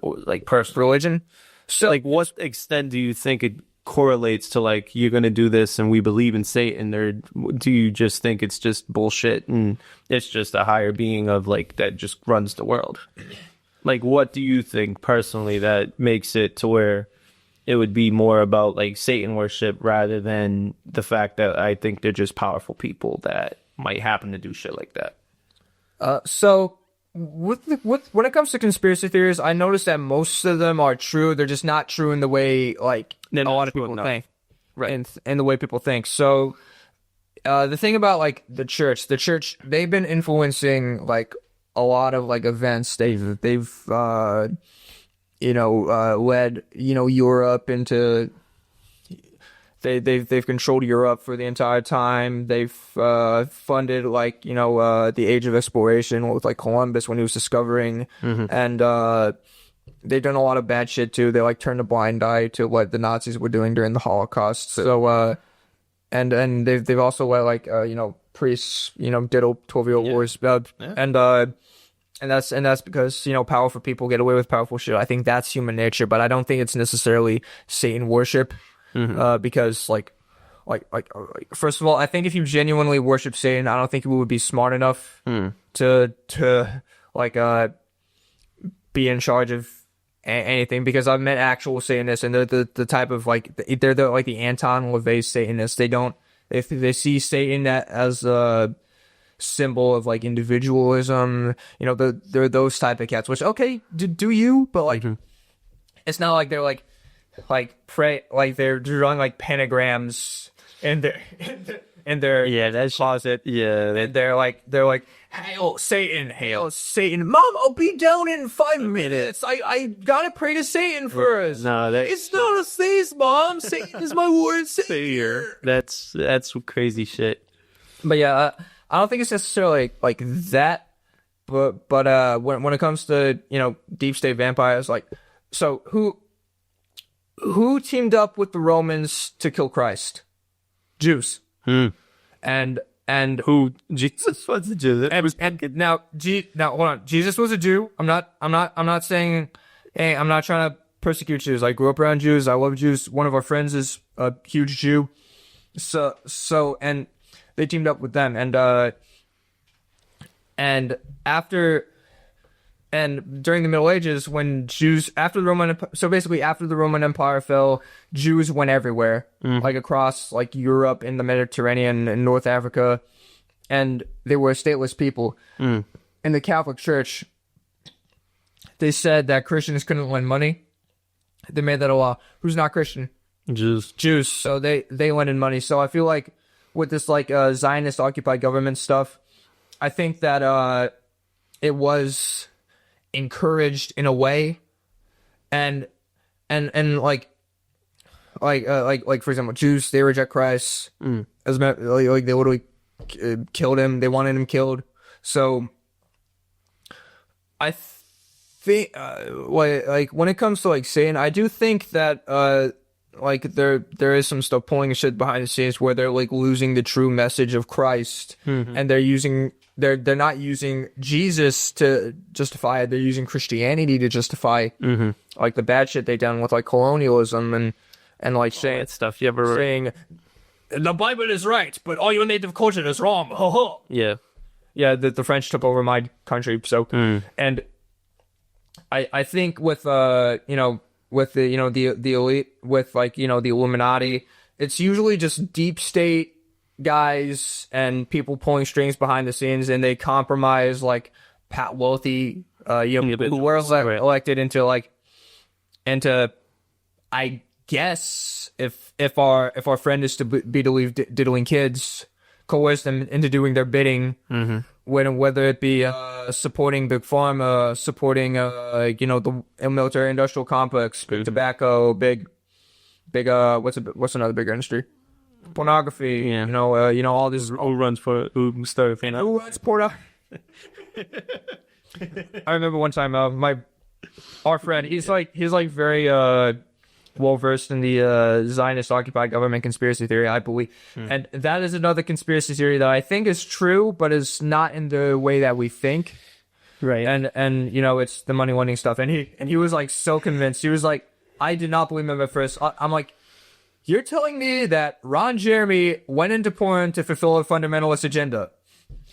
or like personal religion? So like what extent do you think it correlates to like you're gonna do this and we believe in Satan, or do you just think it's just bullshit and it's just a higher being of like that just runs the world? Like what do you think personally that makes it to where it would be more about like Satan worship rather than the fact that I think they're just powerful people that might happen to do shit like that? So when it comes to conspiracy theories, I noticed that most of them are true. They're just not true in the way like a lot of people think, right? In the way people think. So the thing about like the church, they've been influencing like a lot of like events. They've led Europe into. They've controlled Europe for the entire time. They've funded like the Age of Exploration with like Columbus when he was discovering, and they've done a lot of bad shit too. They like turned a blind eye to what the Nazis were doing during the Holocaust. So and they've also let like priests diddle 12-year-old boys, and that's because powerful people get away with powerful shit. I think that's human nature, but I don't think it's necessarily Satan worship. Because like first of all, I think if you genuinely worship Satan, I don't think you would be smart enough to be in charge of anything, because I've met actual Satanists and they're the type of they're the Anton LaVey Satanists. They see Satan as a symbol of like individualism, they're those type of cats, which okay, do you, but like it's not like they're like pray, like they're drawing like pentagrams in their closet. Yeah, and they're like hail Satan, Mom, I'll be down in 5 minutes. I gotta pray to Satan first. No, it's not a phase, Mom. Satan is my Lord Savior. That's crazy shit. But yeah, I don't think it's necessarily like that. But when it comes to deep state vampires, like, so who teamed up with the Romans to kill Christ? Jews. And who? Jesus was a Jew. Now hold on. Jesus was a Jew. I'm not saying, hey, I'm not trying to persecute Jews. I grew up around Jews. I love Jews. One of our friends is a huge Jew. So and they teamed up with them, and during the Middle Ages, when Jews, after the Roman Empire fell, Jews went everywhere, like across like Europe and the Mediterranean and North Africa, and they were a stateless people. In the Catholic Church, they said that Christians couldn't lend money. They made that a law. Who's not Christian? Jews. So they lended money. So I feel like with this like Zionist occupied government stuff, I think that it was encouraged in a way, and like for example, Jews, they reject Christ. As like they literally killed him. They wanted him killed. So I think like when it comes to like Satan, I do think that like there is some stuff pulling shit behind the scenes where they're like losing the true message of Christ, and they're not using Jesus to justify it. They're using Christianity to justify like the bad shit they done with like colonialism and like saying that stuff. You ever saying the Bible is right, but all your native culture is wrong. Yeah. The French took over my country, so and I think with with the elite, with like the Illuminati, it's usually just deep state guys and people pulling strings behind the scenes, and they compromise like who were elected into guess if our friend is to be to leave diddling kids, coerce them into doing their bidding, whether it be supporting big pharma, supporting the military industrial complex, big tobacco, big what's another big industry? Pornography, all this. Who runs for who started fan Who runs porno? I remember one time, our friend, he's very well versed in the Zionist occupied government conspiracy theory, I believe, and that is another conspiracy theory that I think is true, but is not in the way that we think. Right. And it's the money lending stuff, and he was like so convinced. He was like, I did not believe him at first. I'm like, you're telling me that Ron Jeremy went into porn to fulfill a fundamentalist agenda?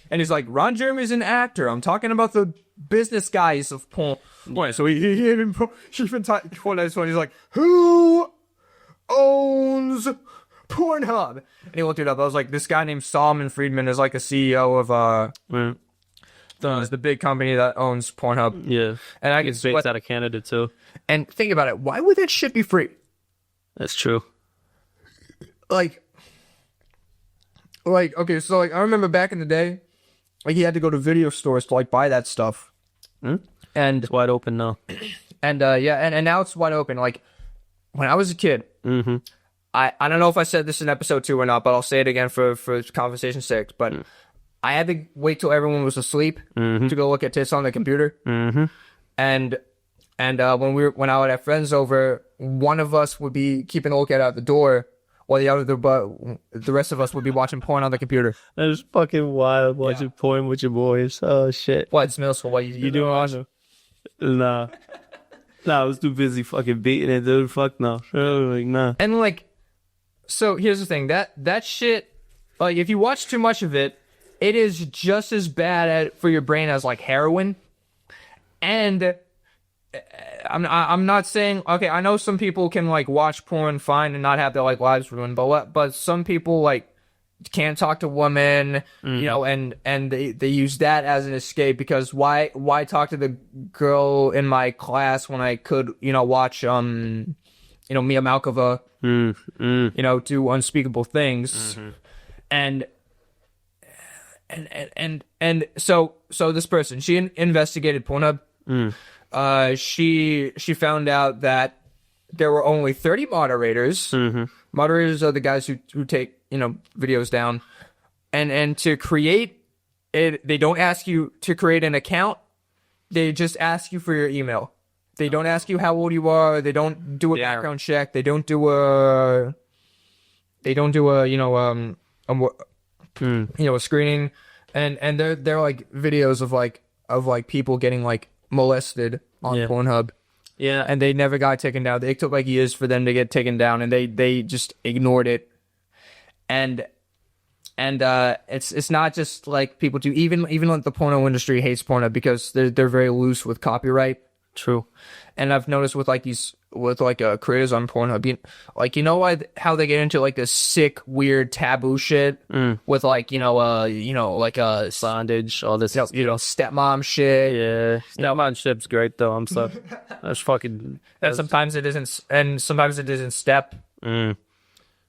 And he's like, Ron Jeremy's an actor. I'm talking about the business guys of porn. Boy, so he even he's like, who owns Pornhub? And he looked it up. I was like, this guy named Solomon Friedman is like a CEO of the big company that owns Pornhub. Yeah, and I it's based out of Canada too. And think about it. Why would that shit be free? That's true. Like, okay, so like I remember back in the day, like he had to go to video stores to like buy that stuff, and it's wide open now. And now it's wide open. Like when I was a kid, I don't know if I said this in episode 2 or not, but I'll say it again for conversation's sake. But I had to wait till everyone was asleep to go look at tits on the computer, and when I would have friends over, one of us would be keeping a lookout out the door, while the rest of us would be watching porn on the computer. That was fucking wild, watching porn with your boys. Oh, shit. What, it's middle school? What, you doing awesome? Nah, I was too busy fucking beating it, dude. Fuck no. Like, nah. And, like, so here's the thing. That shit, like, if you watch too much of it, it is just as bad for your brain as, like, heroin. And I'm not saying, okay, I know some people can like watch porn fine and not have their like lives ruined, but some people like can't talk to women, and they use that as an escape, because why talk to the girl in my class when I could watch Mia Malkova do unspeakable things. And so this person, she investigated Pornhub. She found out that there were only 30 moderators. Moderators are the guys who take videos down, and to create it, they don't ask you to create an account. They just ask you for your email. They don't ask you how old you are. They don't do a background check. They don't do a a screening, and they're like videos of like people getting like molested on Pornhub. Yeah, and they never got taken down. It took like years for them to get taken down, and they just ignored it. And it's not just like people do. Even like the porno industry hates Pornhub because they're very loose with copyright. True. And I've noticed with like creators on Pornhub, how they get into like this sick, weird, taboo shit with like bondage, all this stepmom shit. Yeah, stepmom shit's great though. I'm sorry, that's fucking. And sometimes it isn't, and sometimes it isn't step.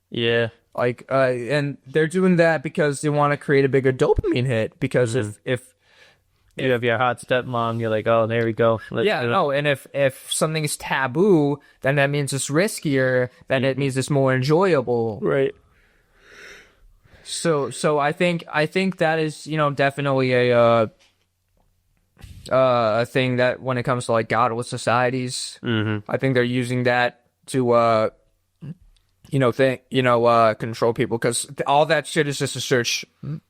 Yeah, like and they're doing that because they want to create a bigger dopamine hit. Because if you have your hot stepmom, you're like, oh, there we go. And if something is taboo, then that means it's riskier. Then it means it's more enjoyable. Right. So I think that is definitely a thing that when it comes to like godless societies, I think they're using that to control people, because all that shit is just a search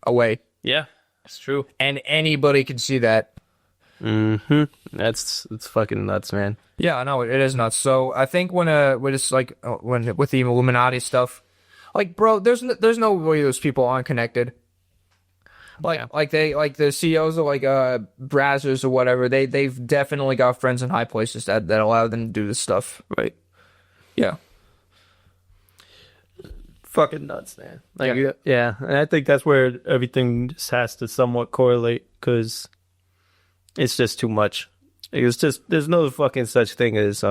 away. Yeah. It's true. And anybody can see that. It's fucking nuts, man. Yeah, I know, it is nuts. So I think when it's like with the Illuminati stuff, like, bro, there's no way those people aren't connected. Like the CEOs of like Brazzers or whatever, they've definitely got friends in high places that allow them to do this stuff. Right. Yeah. Fucking nuts, man. Yeah, and I think that's where everything just has to somewhat correlate, because it's just too much. It's just, there's no fucking such thing as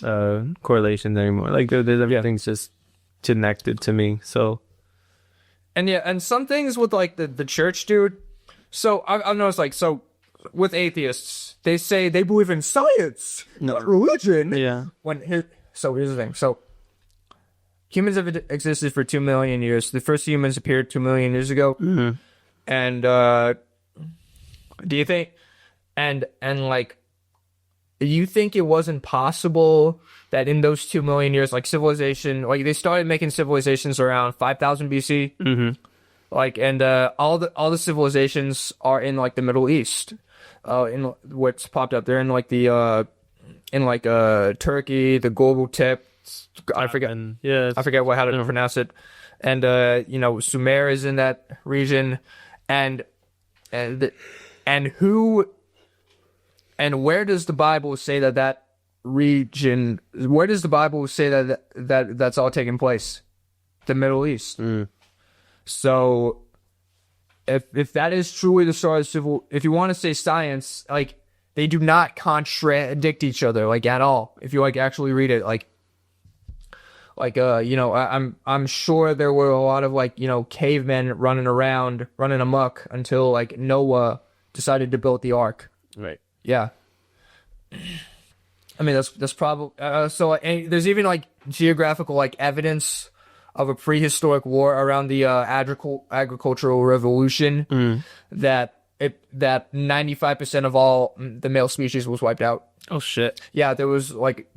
correlations anymore. Like there's everything's just connected to me. So And some things with like the church, dude. So I've noticed like with atheists, they say they believe in science, not religion. yeah, Here's the thing. So humans have existed for 2 million years. The first humans appeared 2 million years ago. mm-hmm. And do you think and like you think it wasn't possible that in those 2 million years, like civilization, like they started making civilizations around 5000 BC, like, and all the civilizations are in like the Middle East. In what's popped up, they're in like the Turkey, the global tip. I forget how to pronounce it, and Sumer is in that region, and who. And where does the Bible say that region? Where does the Bible say that's all taking place? The Middle East. So, if that is truly the start of civil, if you want to say science, like they do not contradict each other, like at all. If you like actually read it, I'm sure there were a lot of cavemen running amok until like Noah decided to build the ark. Right. Yeah, I mean that's probably there's even like geographical like evidence of a prehistoric war around the agricultural revolution that 95% of all the male species was wiped out. Oh shit. Yeah, there was like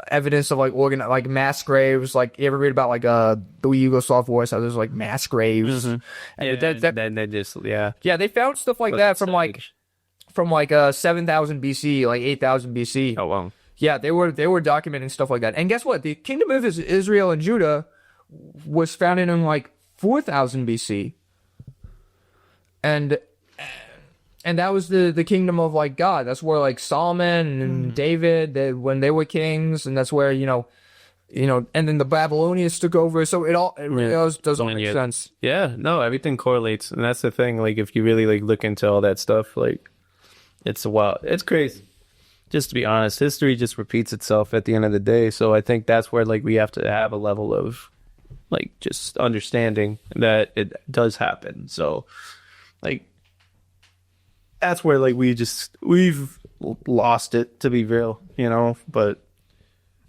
evidence of like mass graves. Like you ever read about like the Yugoslav wars? How there's like mass graves. And then they just they found stuff like that from 7,000 BC, like 8,000 BC. Oh wow. Yeah, they were documenting stuff like that. And guess what? The kingdom of Israel and Judah was founded in like 4,000 BC. And that was the kingdom of like God. That's where like Solomon and David, when they were kings, and that's where and then the Babylonians took over. So it all does all make sense. Yeah, no, everything correlates, and that's the thing. Like if you really like look into all that stuff, like. It's crazy. Just to be honest, history just repeats itself at the end of the day. So I think that's where like we have to have a level of like just understanding that it does happen. So like that's where like we've lost it, to be real, but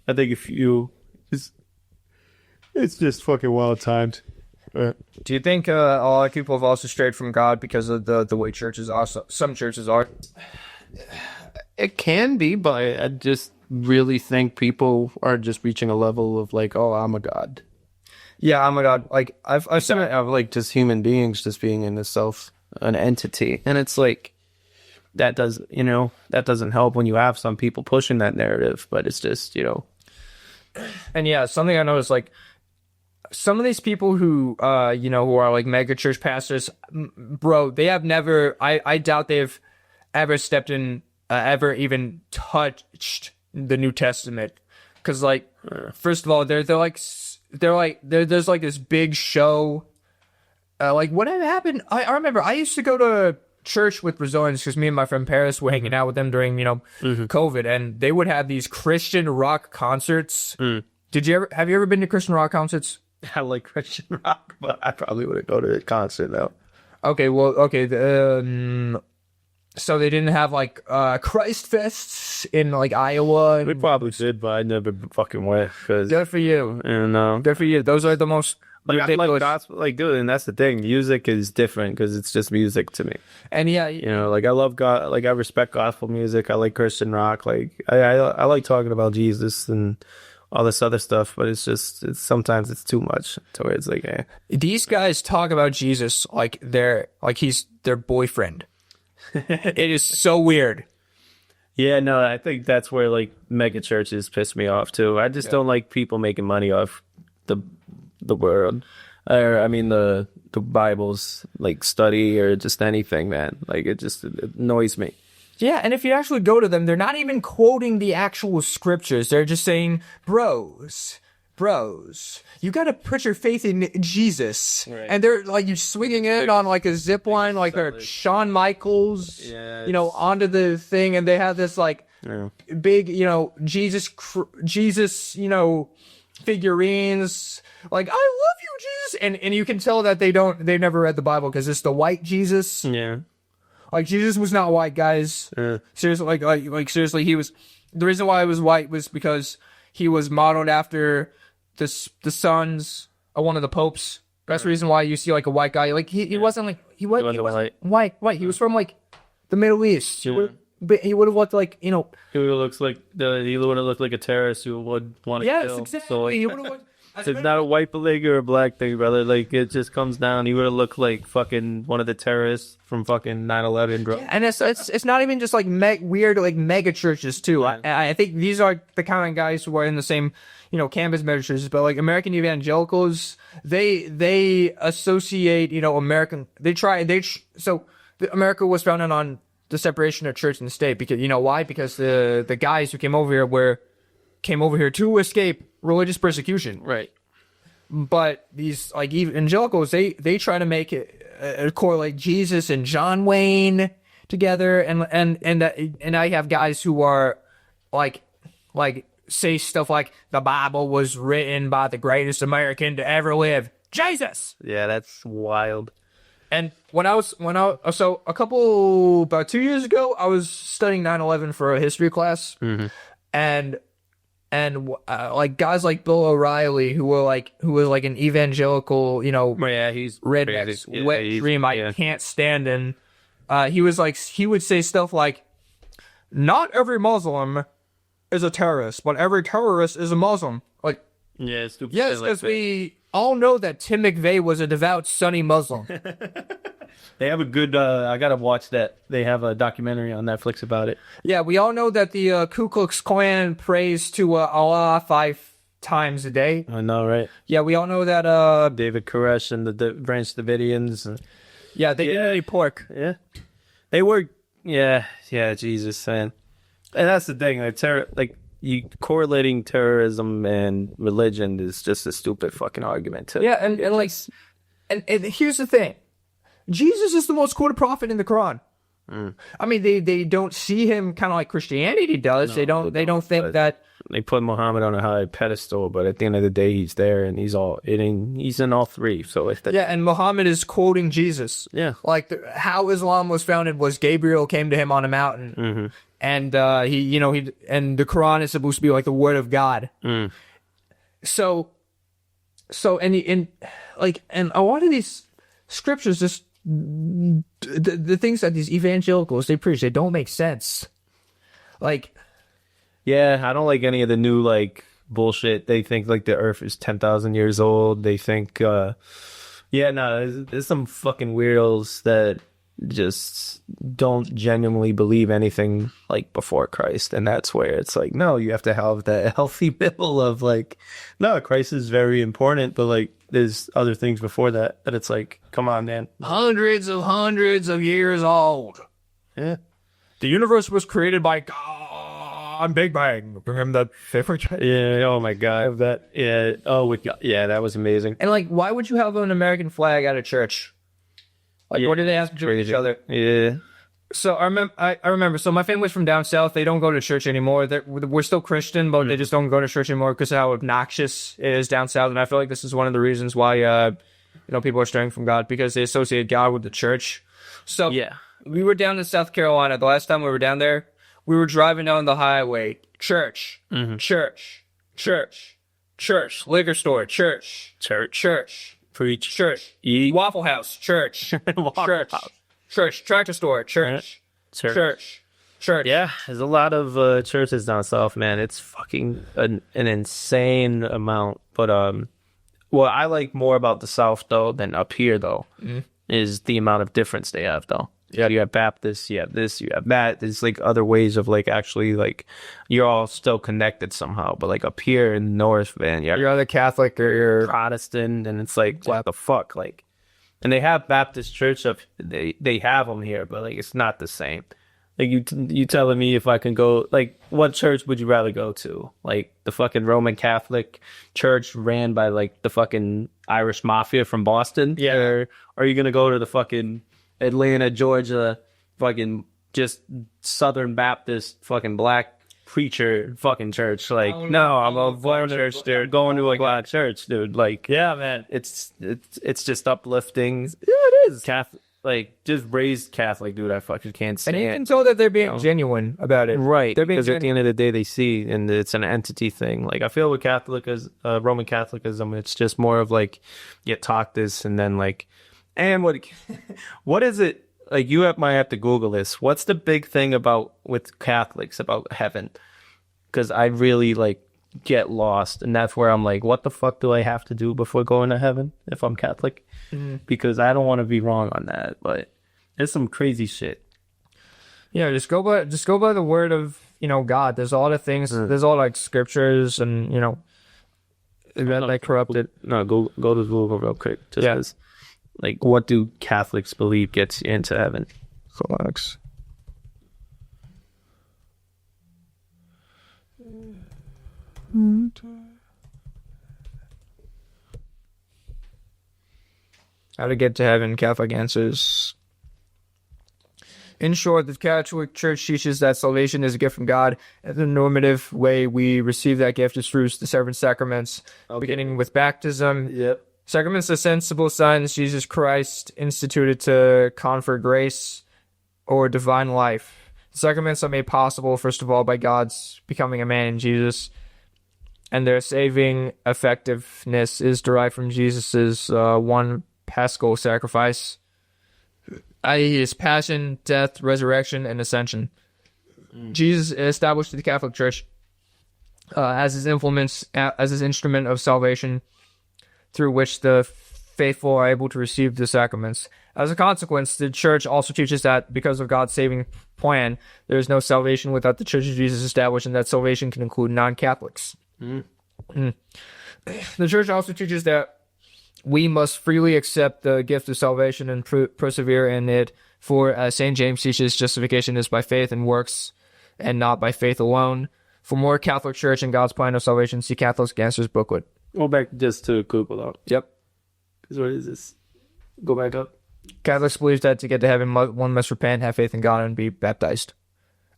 I think it's just fucking well timed. Do you think a lot of people have also strayed from God because of the way churches are? Some churches are. It can be, but I just really think people are just reaching a level of like, oh, I'm a god. Yeah, I'm a god. Like I've seen it of like just human beings just being in itself an entity, and it's like that doesn't help when you have some people pushing that narrative. But it's just And yeah, something I noticed like. Some of these people who who are like mega church pastors, bro, they have never. I doubt they've ever stepped in, ever even touched the New Testament, because like, first of all, there's like this big show. Like what had happened? I remember I used to go to church with Brazilians because me and my friend Paris were hanging out with them during COVID, and they would have these Christian rock concerts. Have you ever been to Christian rock concerts? I like Christian rock, but I probably wouldn't go to a concert though. Okay. So they didn't have like Christ fests in like Iowa. They probably did, but I never fucking went. Good for you. And good for you. Those are the most like I like gospel, like dude, and that's the thing. Music is different because it's just music to me. And yeah, like I love God. Like I respect gospel music. I like Christian rock. Like I like talking about Jesus and all this other stuff, but it's sometimes it's too much to where it's like, These guys talk about Jesus like he's their boyfriend. It is so weird. Yeah, no, I think that's where like mega churches piss me off too. I just don't like people making money off the world, or I mean the Bible's like study or just anything, man. Like it annoys me. Yeah, and if you actually go to them, they're not even quoting the actual scriptures. They're just saying, bros, you gotta put your faith in Jesus. Right. And they're like, you're swinging it on like a zip line, like they're Shawn Michaels, onto the thing. And they have this like, big, Jesus, figurines. Like, I love you, Jesus. And you can tell that they never read the Bible because it's the white Jesus. Yeah. Like, Jesus was not white, guys. Seriously, like seriously, he was. The reason why he was white was because he was modeled after the sons of one of the popes. That's the reason why you see like a white guy. Like he wasn't like he wasn't white. He was from like the Middle East. But he would have looked like He would have looked like a terrorist who would want to kill. Yes, exactly. So like, He would have looked. it's not a white thing or a black thing, brother. Like it just comes down. He would have looked like fucking one of the terrorists from fucking 9/11, bro. And it's not even just like weird like mega churches too. Yeah. I think these are the kind of guys who are in the same campus mega churches, but like American evangelicals, they associate American. So America was founded on the separation of church and state because why? Because the guys who came over here to escape religious persecution. Right. But these like evangelicals, they try to make it correlate Jesus and John Wayne together, and I have guys who are like say stuff like the Bible was written by the greatest American to ever live, Jesus. Yeah, that's wild. And so about 2 years ago, I was studying 9/11 for a history class, and like guys like Bill O'Reilly, who was like an evangelical, He's redneck, wet dream I can't stand, and he would say stuff like, "Not every Muslim is a terrorist, but every terrorist is a Muslim." Like, yeah, stupid. yes, because we all know that Tim McVeigh was a devout Sunni Muslim. They have a good. I gotta watch that. They have a documentary on Netflix about it. Yeah, we all know that the Ku Klux Klan prays to Allah 5 times a day. I know, right? Yeah, we all know that. David Koresh and the Branch Davidians. Yeah, they eat pork. Yeah, they were. Yeah, Jesus, man. And that's the thing. Like you correlating terrorism and religion is just a stupid fucking argument. Too. Yeah, and here's the thing. Jesus is the most quoted prophet in the Quran. I mean, they don't see him kind of like Christianity does. No, they don't think that they put Muhammad on a high pedestal, but at the end of the day, he's there and he's in all three. So and Muhammad is quoting Jesus. Yeah, like how Islam was founded was Gabriel came to him on a mountain, and he and the Quran is supposed to be like the word of God. So and a lot of these scriptures just. The things that these evangelicals they preach, they don't make sense. Like, yeah, I don't like any of the new like bullshit. They think like the Earth is 10,000 years old. They think, there's some fucking weirdos that just don't genuinely believe anything like before Christ, and that's where it's like, no, you have to have that healthy middle of like, no, Christ is very important, but like there's other things before that it's like, come on, man. Hundreds of years old. Yeah. The universe was created by God. Big Bang. Remember that favorite? Yeah. Oh my God. That. Yeah. Oh, with God. Yeah, that was amazing. And like, why would you have an American flag at a church? Like, what do they ask to do with each other? Yeah. So I remember. So my family's from down south. They don't go to church anymore. We're still Christian, but they just don't go to church anymore because of how obnoxious it is down south. And I feel like this is one of the reasons why people are straying from God, because they associate God with the church. So yeah, we were down in South Carolina. The last time we were down there, we were driving down the highway. Church, church, liquor store, church, preach, church, eat, Waffle House, church, church, tractor store, church. Yeah, there's a lot of churches down south, man. It's fucking an insane amount. But what I like more about the south though than up here though is the amount of difference they have though. Yeah, you have Baptists, you have this, you have that. There's like other ways of like actually like you're all still connected somehow. But like up here in the north, man, you're either Catholic or you're Protestant, and it's like what the fuck, like. And they have Baptist church up. They have them here, but like it's not the same. Like you telling me if I can go, like what church would you rather go to? Like the fucking Roman Catholic church ran by like the fucking Irish mafia from Boston? Yeah. Or are you gonna go to the fucking Atlanta, Georgia, fucking just Southern Baptist fucking black preacher fucking church. Like, no, I'm a black church, dude. Going to a black church, dude. Like, Yeah, man. it's just uplifting. Yeah, it is. Catholic, like, just raised Catholic, dude. I fucking can't And stand you can tell that they're being genuine about it. Right, They're being because at the end of the day, they see, and it's an entity thing. Like, I feel with Roman Catholicism, it's just more of like, you talk this, and then like, and what is it? Like, might have to Google this. What's the big thing with Catholics about heaven? Because I really like get lost, and that's where I'm like, what the fuck do I have to do before going to heaven if I'm Catholic? Because I don't want to be wrong on that, but it's some crazy shit. Yeah, just go by the word of God. There's a lot of things. There's all like scriptures and like corrupted. No, go to Google real quick. Just as, like, what do Catholics believe gets you into heaven? Relax. How to get to heaven, Catholic answers. In short, the Catholic Church teaches that salvation is a gift from God, and the normative way we receive that gift is through the seven sacraments, beginning with baptism. Yep. Sacraments are sensible signs Jesus Christ instituted to confer grace or divine life. The sacraments are made possible, first of all, by God's becoming a man in Jesus, and their saving effectiveness is derived from Jesus's one Paschal sacrifice, i.e. his passion, death, resurrection, and ascension. Jesus established the Catholic Church as his instrument of salvation, through which the faithful are able to receive the sacraments. As a consequence, the Church also teaches that because of God's saving plan, there is no salvation without the Church of Jesus established, and that salvation can include non-Catholics. The Church also teaches that we must freely accept the gift of salvation and persevere in it, for as St. James teaches, justification is by faith and works, and not by faith alone. For more Catholic Church and God's plan of salvation, see Catholic Answers booklet. Go back just to Google, though. Yep. Because what is this? Go back up. Catholics believe that to get to heaven, one must repent, have faith in God, and be baptized.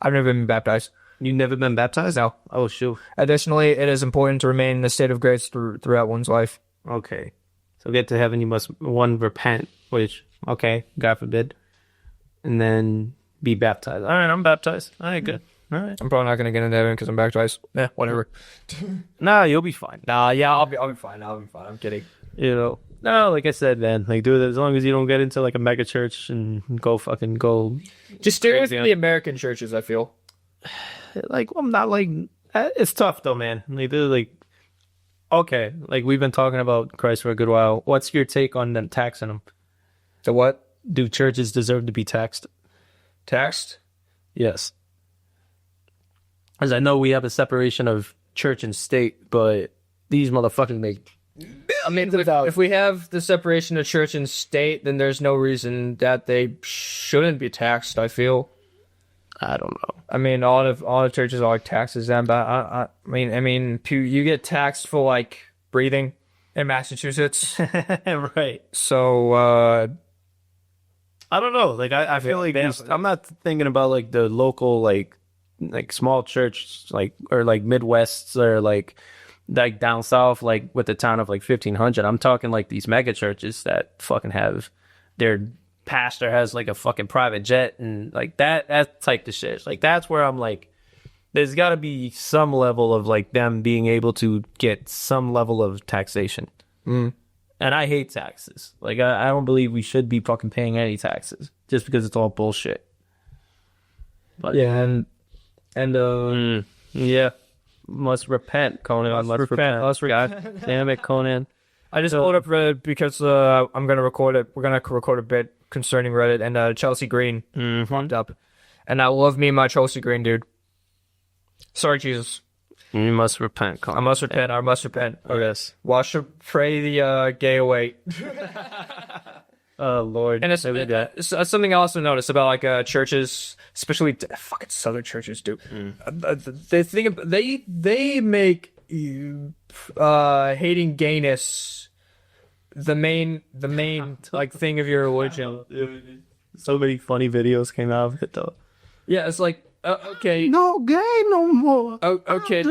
I've never been baptized. You've never been baptized? No. Oh, shoot. Additionally, it is important to remain in a state of grace throughout one's life. Okay. So get to heaven, you must, one, repent, which, okay, God forbid, and then be baptized. All right, I'm baptized. All right, good. All right. I'm probably not going to get into heaven because I'm baptized. Yeah, whatever. Nah, you'll be fine. Nah, yeah, I'll be fine. I'll be fine. I'm kidding. No, like I said, man, like, dude, as long as you don't get into, like, a mega church and go. Just stay with the American churches, I feel. Like, I'm not, like, it's tough, though, man. Like, they're, like, okay, like, we've been talking about Christ for a good while. What's your take on them taxing them? The what? Do churches deserve to be taxed? Taxed? Yes. As I know we have a separation of church and state, but these motherfuckers make... I mean, if we have the separation of church and state, then there's no reason that they shouldn't be taxed, I feel. I don't know. I mean, all the churches are like taxes them, but I mean, you get taxed for like breathing in Massachusetts, right? So I don't know. Like I feel like I'm not thinking about like the local like small church or Midwest or like down south like with the town of like 1,500. I'm talking like these mega churches that fucking have their pastor has like a fucking private jet and like that type of shit. Like that's where I'm like, there's got to be some level of like them being able to get some level of taxation. And I hate taxes. Like I don't believe we should be fucking paying any taxes just because it's all bullshit. But yeah, and yeah, must repent, Conan. Must repent. God damn it, Conan. I just pulled up Reddit because I'm gonna record it. We're gonna record a bit concerning Reddit, and Chelsea Green fucked up, and I love me my Chelsea Green, dude. Sorry, Jesus. You must repent, Conan. I must repent. I must repent. Oh yes. Wash, pray the gay away. Oh Lord. And it's something I also noticed about like churches, especially fucking southern churches, dude. They make hating gayness the main like thing of your religion. So many funny videos came out of it though. Yeah, it's like okay, No gay no more. okay.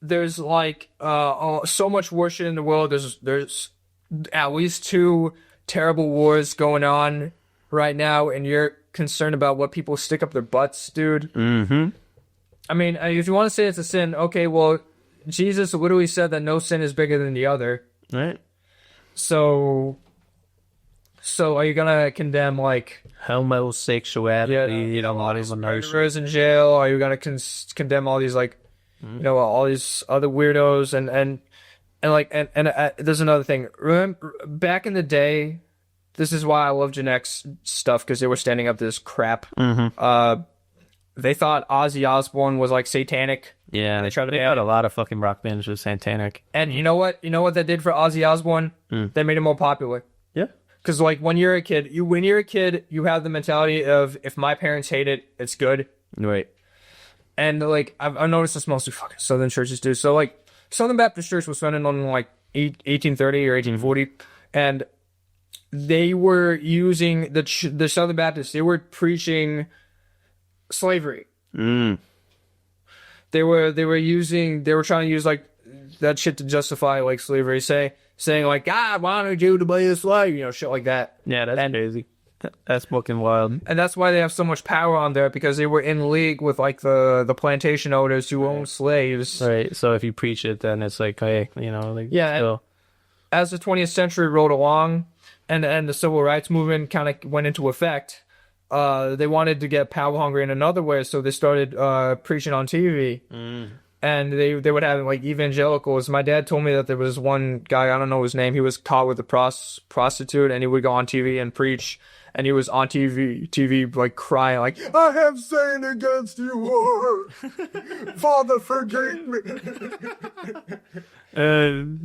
There's like so much war shit in the world. There's at least two terrible wars going on right now, and you're concerned about what people stick up their butts, dude. Mm-hmm. I mean, if you want to say it's a sin, okay, well, Jesus literally said that no sin is bigger than the other. Right. So are you gonna condemn like Homosexuality, all these murderers in jail? Are you gonna condemn all these like, all these other weirdos and there's another thing. Remember back in the day, this is why I love Gen X stuff because they were standing up to this crap. They thought Ozzy Osbourne was like satanic. Yeah, they had a lot of fucking rock bands with satanic. And you know what? You know what that did for Ozzy Osbourne? They made him more popular. Yeah. Because like when you're a kid, you have the mentality of if my parents hate it, it's good. Right. And like I've noticed this mostly fucking Southern churches do. So like Southern Baptist Church was founded on like 1830 or 1840, and they were using the Southern Baptists. They were preaching slavery. They were trying to use like that shit to justify like slavery, saying like God wanted you to be a slave, shit like that. Yeah, that's crazy. That's fucking wild. And that's why they have so much power on there, because they were in league with like the plantation owners who owned slaves. Right. So if you preach it, then it's like, hey, yeah. Still. As the 20th century rolled along, and the civil rights movement kind of went into effect, they wanted to get power hungry in another way, so they started preaching on TV. And they would have like evangelicals. My dad told me that there was one guy, I don't know his name, he was caught with a prostitute, and he would go on TV and preach, and he was on TV like crying like, I have sinned against you, Lord. Father, forgive me.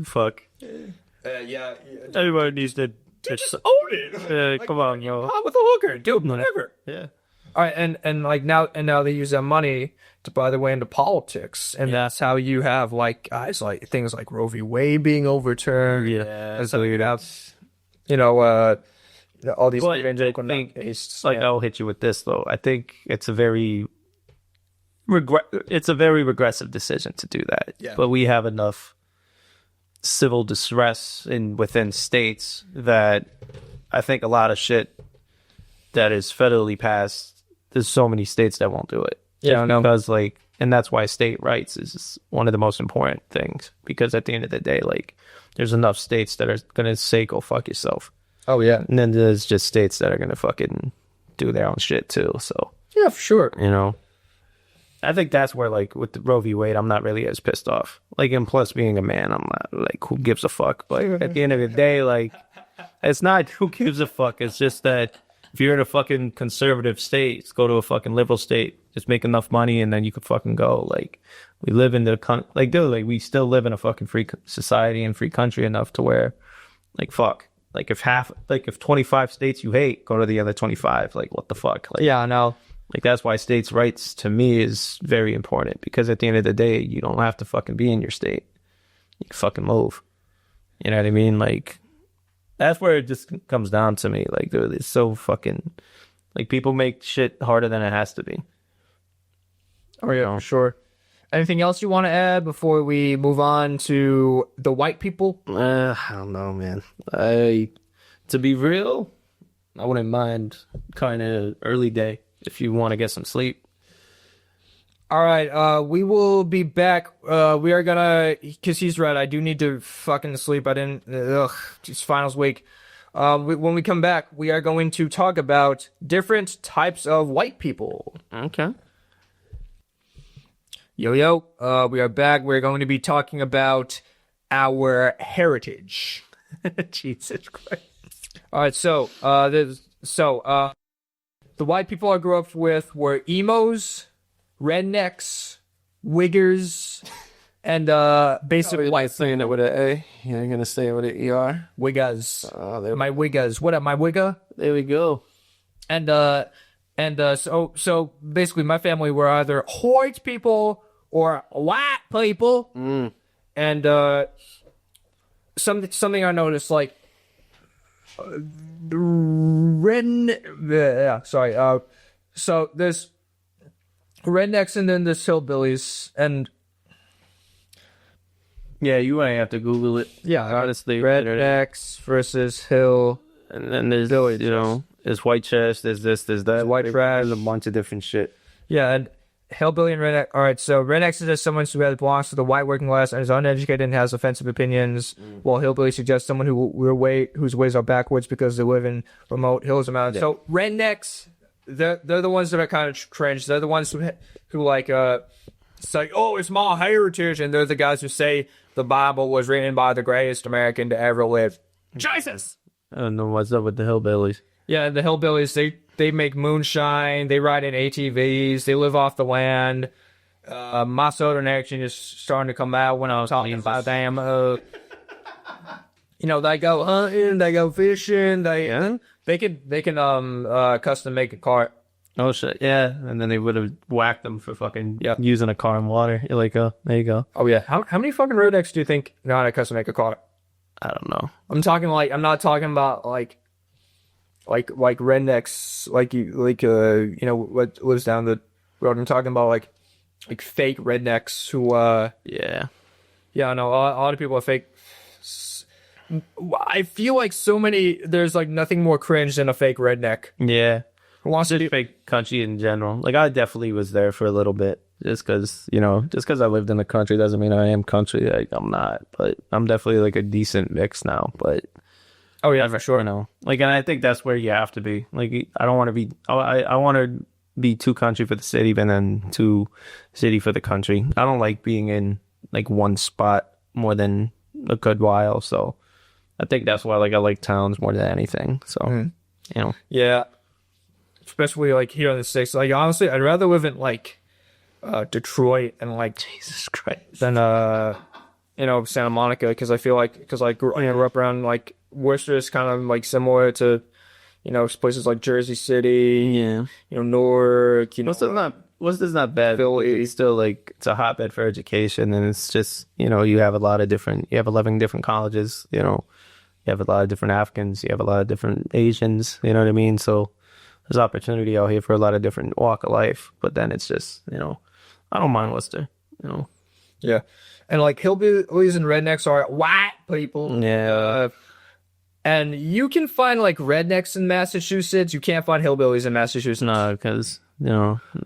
Fuck. Yeah. Everybody needs to Just own it. come on, yo. Out with a hooker, dude, whatever. Yeah. All right, and like now they use that money to buy their way into politics, and that's how you have like guys like things like Roe v. Wade being overturned. Yeah. So you'd have, all these evangelical nutcases. Like, I'll hit you with this though. I think it's a very regressive decision to do that. Yeah. But we have enough civil distress within states that I think a lot of shit that is federally passed, there's so many states that won't do it. Yeah, because and that's why state rights is one of the most important things, because at the end of the day, like, there's enough states that are gonna say go fuck yourself. Oh yeah. And then there's just states that are gonna fucking do their own shit too. So yeah, for sure. I think that's where, like, with the Roe v. Wade, I'm not really as pissed off. Like, and plus being a man, I'm not like, who gives a fuck? But at the end of the day, like, it's not who gives a fuck. It's just that if you're in a fucking conservative state, go to a fucking liberal state, just make enough money, and then you could fucking go. Like, we live in we still live in a fucking free society and free country enough to where, like, fuck. Like, if 25 states you hate, go to the other 25. Like, what the fuck? Like, Yeah, I know. Like, that's why states' rights to me is very important, because at the end of the day, you don't have to fucking be in your state. You can fucking move. You know what I mean? Like, that's where it just comes down to me. Like, dude, it's so fucking, like, people make shit harder than it has to be. Oh yeah, for sure. Anything else you want to add before we move on to the white people? I don't know, man. To be real, I wouldn't mind kind of early day if you want to get some sleep. All right, we will be back. We are gonna, because he's right, I do need to fucking sleep. It's finals week. When we come back, we are going to talk about different types of white people. Okay. Yo, we are back. We're going to be talking about our heritage. Jesus Christ. All right, so the white people I grew up with were emos, rednecks, wiggers, and basically White saying it with an A. You ain't gonna say it with an ER. wiggas. There, My wiggas. What up, my wigga? there we go. So basically, my family were either white people or white people. And something I noticed, like so there's rednecks and then there's hillbillies and Yeah, you might have to Google it. yeah, Honestly, rednecks versus hill. and then there's Village. there's white trash, there's this, there's that, white trash. there's a bunch of different shit. Yeah, and hillbilly and redneck. All right, so rednecks is just someone who belongs to the white working class and is uneducated and has offensive opinions, while hillbilly suggests someone whose ways are backwards because they live in remote hills and mountains. Yeah. So rednecks, they're the ones that are kind of cringe. They're the ones who like say, "Oh, it's my heritage," and they're the guys who say the Bible was written by the greatest American to ever live. Jesus. I don't know what's up with the hillbillies. Yeah, the hillbillies, they make moonshine, they ride in ATVs, they live off the land. My southern accent is starting to come out when I was talking about them. They go hunting, they go fishing, they can custom make a cart. Oh shit, yeah, and then they would have whacked them for fucking using a car in water. You're like, oh, there you go. Oh yeah, how many fucking rednecks do you think know how to custom make a cart? I don't know. I'm not talking about like rednecks, what lives down the road. I'm talking about like fake rednecks who Yeah, I know a lot of people are fake. I feel like there's like nothing more cringe than a fake redneck yeah. who wants to do. Fake country in general. Like I definitely was there for a little bit, just because I lived in the country doesn't mean I am country. Like I'm not, but I'm definitely like a decent mix now. But Oh yeah, for sure. and I think that's where you have to be. Like I don't want to be. I want to be too country for the city, but then too city for the country. I don't like being in like one spot more than a good while. So I think that's why I like towns more than anything. So Yeah, especially like here in the States. Like honestly, I'd rather live in like Detroit and like Jesus Christ. than Santa Monica, because I feel like I grew up around like Worcester is kind of like similar to places like Jersey City, Yeah. Newark. Worcester's not bad. Philly. It's still like it's a hotbed for education, and it's just you have you have 11 different colleges. You have a lot of different Africans, you have a lot of different Asians. You know what I mean? So there's opportunity out here for a lot of different walk of life. But then it's just I don't mind Worcester. Yeah, and like hillbillies and rednecks are white people. Yeah. And you can find like rednecks in Massachusetts. You can't find hillbillies in Massachusetts. No, because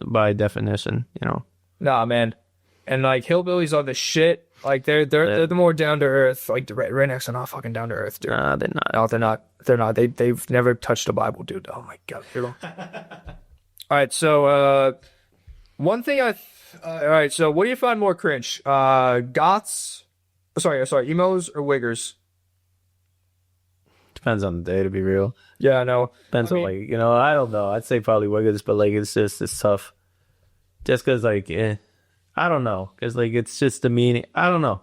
by definition, Nah, man. And like hillbillies are the shit. Like they're the more down to earth. Like the rednecks are not fucking down to earth, dude. nah, they're not. No, they're not. They're not. They've never touched the Bible, dude. Oh my god. All right, so one thing all right, so what do you find more cringe? Goths? Sorry, emos or wiggers? Depends on the day, to be real. Yeah, I know. Depends on I don't know. I'd say probably Wiggins, but like it's tough. Just because I don't know, because like it's just the meaning. I don't know.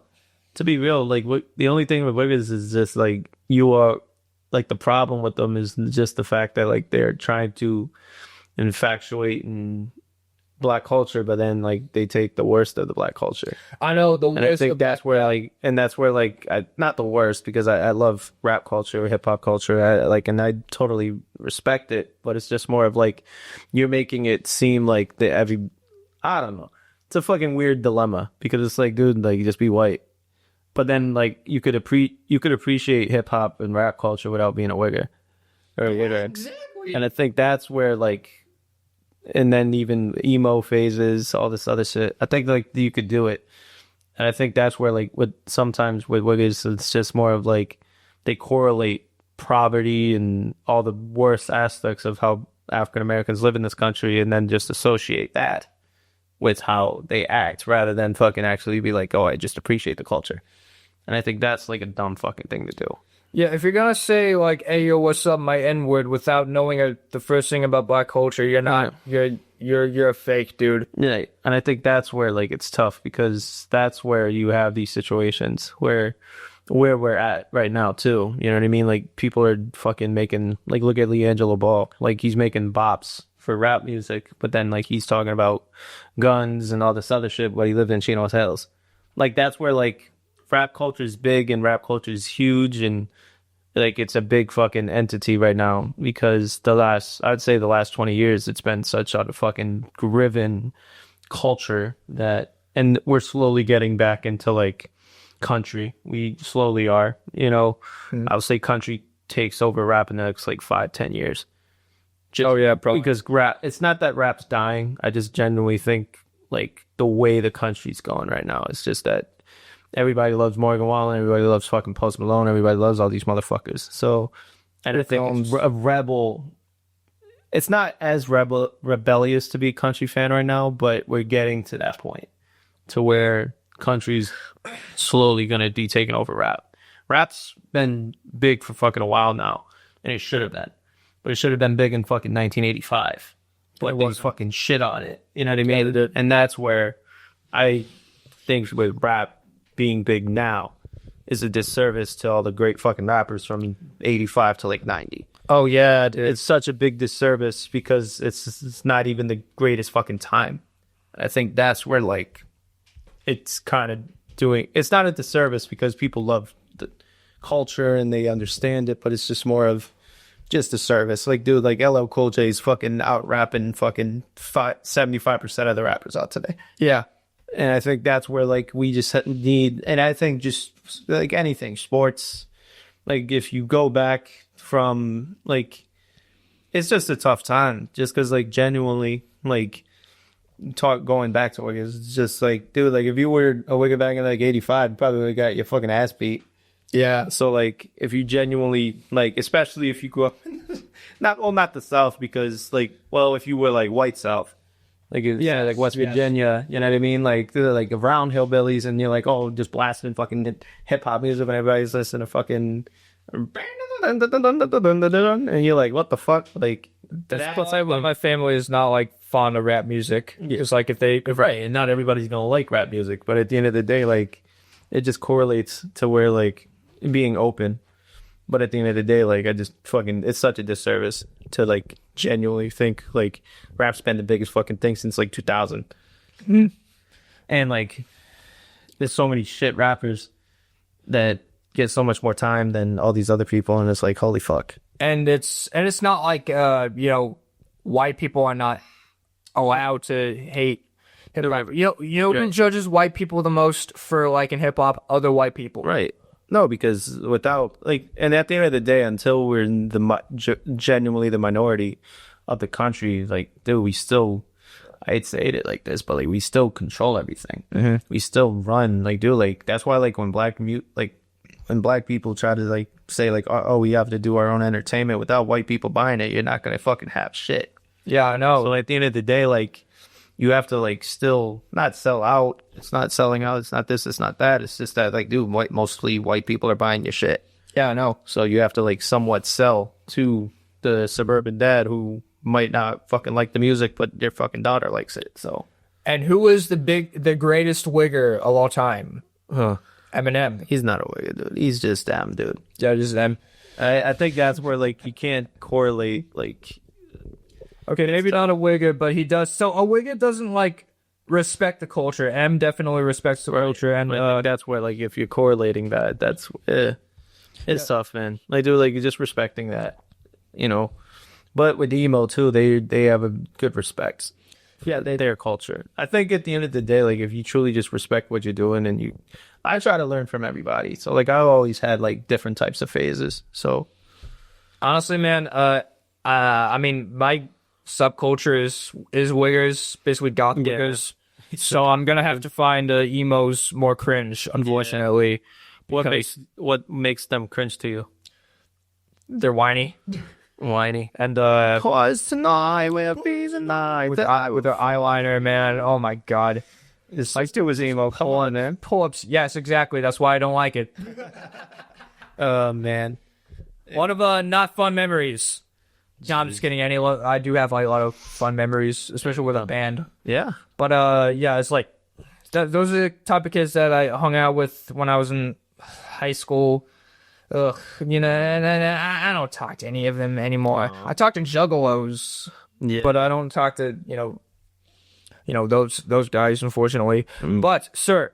To be real, like the only thing with Wiggins is just like you are like the problem with them is just the fact that like they're trying to infatuate in black culture, but then like they take the worst of the black culture. I know the And I think that's where not the worst, because I love rap culture, hip hop culture, and I totally respect it, but it's just more of like you're making it seem like I don't know. It's a fucking weird dilemma, because it's like, dude, like you just be white, but then like you could appreciate hip hop and rap culture without being a wigger or a wigger. Exactly. And I think that's where like. And then even emo phases, all this other shit. I think like you could do it, and I think that's where like sometimes with Wiggins, it's just more of like they correlate poverty and all the worst aspects of how African Americans live in this country, and then just associate that with how they act, rather than fucking actually be like, oh, I just appreciate the culture. And I think that's like a dumb fucking thing to do. Yeah, if you're gonna say like, "Hey, yo, what's up, my N-word," without knowing the first thing about black culture, you're not. You're a fake, dude. Yeah, and I think that's where like it's tough, because that's where you have these situations where we're at right now too. You know what I mean? Like people are fucking making like, look at Leangelo Ball, like he's making bops for rap music, but then like he's talking about guns and all this other shit, but he lived in Chino's Hills. Like that's where like rap culture is big and rap culture is huge, and like it's a big fucking entity right now because I'd say the last 20 years, it's been such a fucking driven culture and we're slowly getting back into like country. We slowly are, I would say country takes over rap in the next like 5-10 years. Probably. Because rap, it's not that rap's dying. I just genuinely think like the way the country's going right now, it's just that everybody loves Morgan Wallen, everybody loves fucking Post Malone, everybody loves all these motherfuckers. So, and I think it's a rebel. It's not as rebellious to be a country fan right now, but we're getting to that point to where country's slowly gonna be taking over rap. Rap's been big for fucking a while now, and it should have been. But it should have been big in fucking 1985. But they fucking shit on it. You know what I mean? Yeah, and that's where I think with rap being big now is a disservice to all the great fucking rappers from 85 to like 90. Oh, yeah, dude. It's such a big disservice because it's not even the greatest fucking time. I think that's where like it's kind of it's not a disservice because people love the culture and they understand it, but it's just more of just a service. Like, dude, like LL Cool J's fucking out rapping fucking 75% of the rappers out today. Yeah. And I think that's where like we just need, and I think just like anything, sports, like if you go back from like, it's just a tough time just because like genuinely like going back to Wiggins, it's just like, dude, like if you were a Wiggins back in like 85, you probably would have got your fucking ass beat. Yeah. So like if you genuinely like, especially if you grew up not the South, because like, well, if you were like white South, like like West Virginia, you know what I mean? Like they're like around hillbillies and you're like, oh, just blasting fucking hip hop music and everybody's listening to fucking and you're like, what the fuck? Like that's why my family is not like fond of rap music. It's like if right, and not everybody's gonna like rap music, but at the end of the day, like it just correlates to where like being open. But at the end of the day, like I just fucking, it's such a disservice to like genuinely think like rap's been the biggest fucking thing since like 2000. And like there's so many shit rappers that get so much more time than all these other people, and it's like holy fuck. And it's not like white people are not allowed to hate hip hop. Who judges white people the most for like in hip hop? Other white people. Right. No, because without like, and at the end of the day, until we're in genuinely the minority of the country, like, dude, we still, I'd say it like this, but like we still control everything. Mm-hmm. We still run, like, dude, like that's why like when black people try to like say like, oh, we have to do our own entertainment without white people buying it, you're not gonna fucking have shit. Yeah, I know. So at the end of the day, like, you have to like still not sell out. It's not selling out. It's not this. It's not that. It's just that like, dude, mostly white people are buying your shit. Yeah, I know. So you have to like somewhat sell to the suburban dad who might not fucking like the music, but their fucking daughter likes it. So. And who is the greatest wigger of all time? Eminem. He's not a wigger, dude. He's just them, dude. Yeah, just them. I think that's where like you can't correlate like. Okay, maybe not a wigger, but he does. So a wigger doesn't like respect the culture. M definitely respects the culture, and that's where like if you're correlating that, that's it's tough, man. Like, dude, like just respecting that, But with emo too, they have a good respect. Yeah, their culture. I think at the end of the day, like if you truly just respect what you're doing, and I try to learn from everybody. So like I've always had like different types of phases. So honestly, man, I mean my subculture is wiggers, basically goth wiggers. So I'm gonna have to find emos more cringe, unfortunately. Yeah. What makes them cringe to you? They're whiny, and cause tonight we'll be the night with their eyeliner, man. Oh my god, I still was emo. Come on, man. Pull-ups, yes, exactly. That's why I don't like it. Man, one of not fun memories. No, I'm just kidding. I do have like a lot of fun memories, especially with a band. Yeah. But yeah, it's like those are the type of kids that I hung out with when I was in high school. And I don't talk to any of them anymore. I talk to juggalos, but I don't talk to those guys, unfortunately. But sir,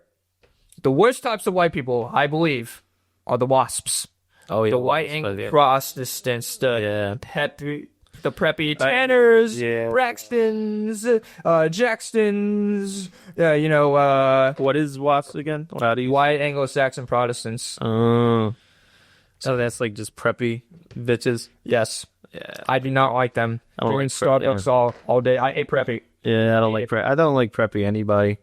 the worst types of white people, I believe, are the wasps. Oh yeah, the white ink Protestants, the preppy Tanners, Braxtons, Jackstons, what is WASP again? How do you? white Anglo-Saxon Protestants. Oh, so that's like just preppy bitches. Yes. Yeah, I do not like them. I don't We're like in Starbucks all day. I hate preppy. yeah. I don't like prep. I don't like preppy anybody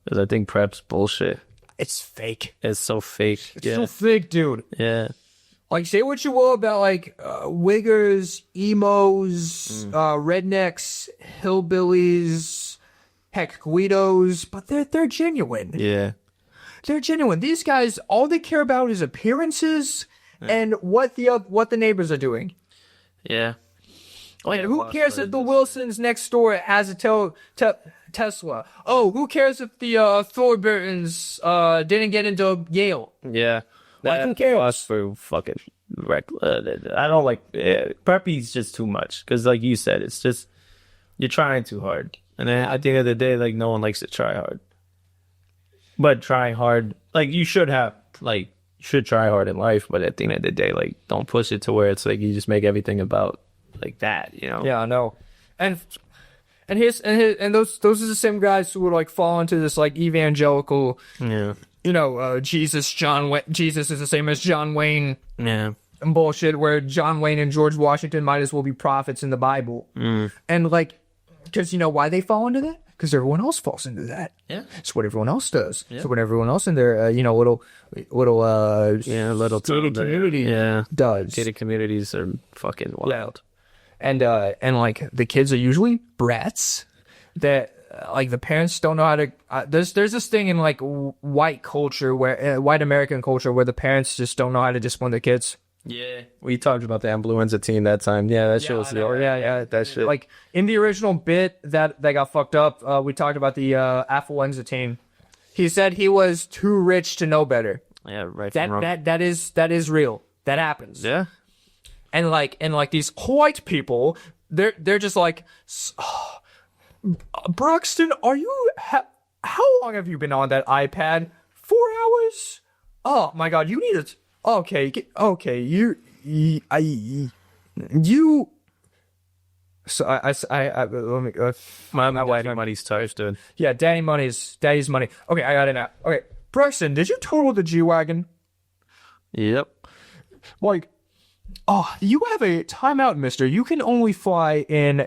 because I think prep's bullshit. It's fake. It's so fake. It's so fake, dude. Yeah. Like, say what you will about, like, wiggers, emos, rednecks, hillbillies, heck, Guidos, but they're genuine. Yeah. They're genuine. These guys, all they care about is appearances and what the neighbors are doing. Yeah. Like, who cares if the Wilsons next door has a Tesla? Oh, who cares if the Thorburtons didn't get into Yale? Yeah. Like, who cares? Us for fucking I don't like preppy's just too much because, like you said, it's just you're trying too hard, and then at the end of the day, like no one likes to try hard. But trying hard, like you should try hard in life, but at the end of the day, like don't push it to where it's like you just make everything about like that, you know? Yeah, I know. And those are the same guys who would like fall into this like evangelical. Yeah. Jesus is the same as John Wayne. Yeah. And bullshit where John Wayne and George Washington might as well be prophets in the Bible. And like, because you know why they fall into that? Because everyone else falls into that. Yeah. It's what everyone else does. Yeah. So what everyone else in their, little community does. Gated communities are fucking wild. And like the kids are usually brats that like the parents don't know how to there's this thing in like white culture where white American culture where the parents just don't know how to discipline their kids. Yeah, we talked about the influenza team that time. Yeah, that shows. That shit. Like in the original bit that got fucked up, we talked about the affluenza team. He said he was too rich to know better. Yeah, right. That is real. That happens. Yeah. And like these white people, they're just like, Braxton, are you? How long have you been on that iPad? 4 hours? Oh my God, you need it. Okay. You. So I let me. My wife money's toast, dude. Yeah, daddy's money. Okay, I got it now. Okay, Braxton, did you total the G-Wagon? Yep. Like, you have a timeout, mister. You can only fly in.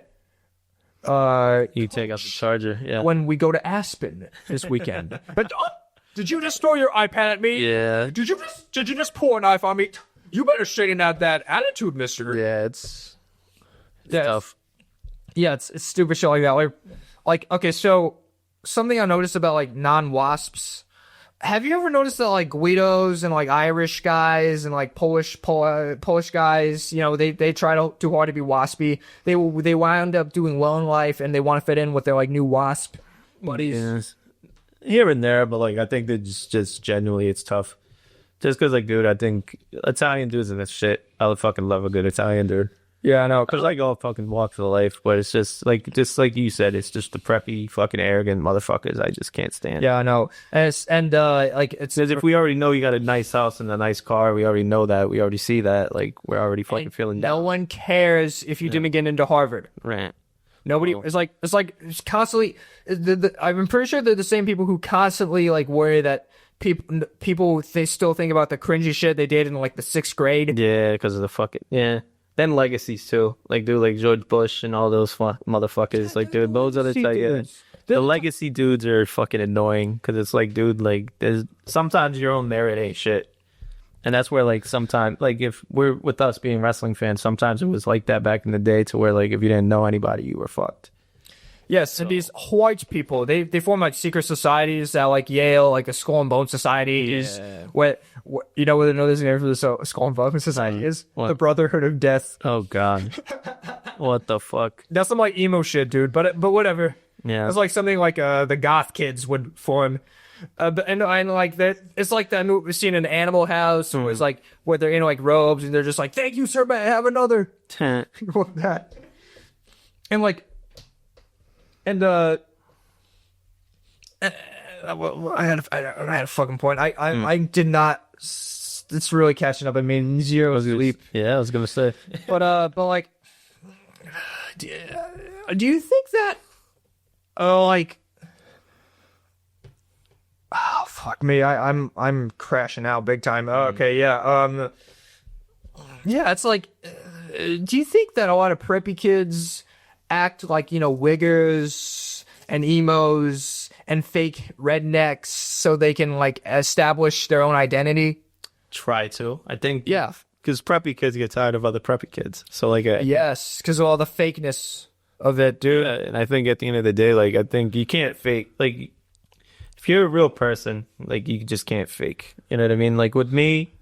You take out the charger. Yeah. When we go to Aspen this weekend. But did you just throw your iPad at me? Yeah. Did you just pull a knife on me? You better straighten out that attitude, mister. Yeah, it's tough. Yeah, it's stupid shit like that. Like okay, so something I noticed about like non-WASPs. Have you ever noticed that like Guidos and like Irish guys and like Polish guys, they try too hard to be waspy. They wind up doing well in life and they want to fit in with their like new wasp buddies. Yes. Here and there, but like I think that just genuinely it's tough. Just because like dude, I think Italian dudes and that shit. I would fucking love a good Italian dude. Yeah, I know. Because like all fucking walks of life, but it's just like you said, it's just the preppy, fucking arrogant motherfuckers I just can't stand. Yeah, I know. And it's as if we already know you got a nice house and a nice car. We already know that. We already see that. Like we're already fucking feeling down. No one cares if you didn't get into Harvard. Right. Nobody. It's constantly. I'm pretty sure they're the same people who constantly like worry that people they still think about the cringy shit they did in like the 6th grade. Yeah, because of the fucking Then legacies too, like dude, like George Bush and all those motherfuckers. Like dude, those other the legacy dudes are fucking annoying because it's like, dude, like there's sometimes your own merit ain't shit, and that's where like sometimes like if we're with us being wrestling fans, sometimes it was like that back in the day to where like if you didn't know anybody, you were fucked. Yes, and these white people, they form like secret societies at like Yale, like a Skull and Bone Society is what you know what another name for the Skull and Bone Society is? What? The Brotherhood of Death. Oh God, what the fuck? That's some like emo shit, dude. But whatever. Yeah, it's like something like the goth kids would form. And like that, it's like that movie we've seen in Animal House, where it's like where they're in like robes and they're just like, "Thank you, sir, may I have another?" That, and like. And I had a fucking point. I did not it's really catching up. I mean, zero sleep. Yeah, I was gonna say. But like, do you think that, like, oh fuck me, I'm crashing out big time. Okay, yeah, yeah, it's like, do you think that a lot of preppy kids act like, you know, wiggers and emos and fake rednecks so they can like establish their own identity? Try to. I think. Yeah. Because preppy kids get tired of other preppy kids. So like, Yes, because of all the fakeness of it, dude. and I think at the end of the day, like, I think you can't fake. Like, if you're a real person, like, you just can't fake. You know what I mean? Like with me,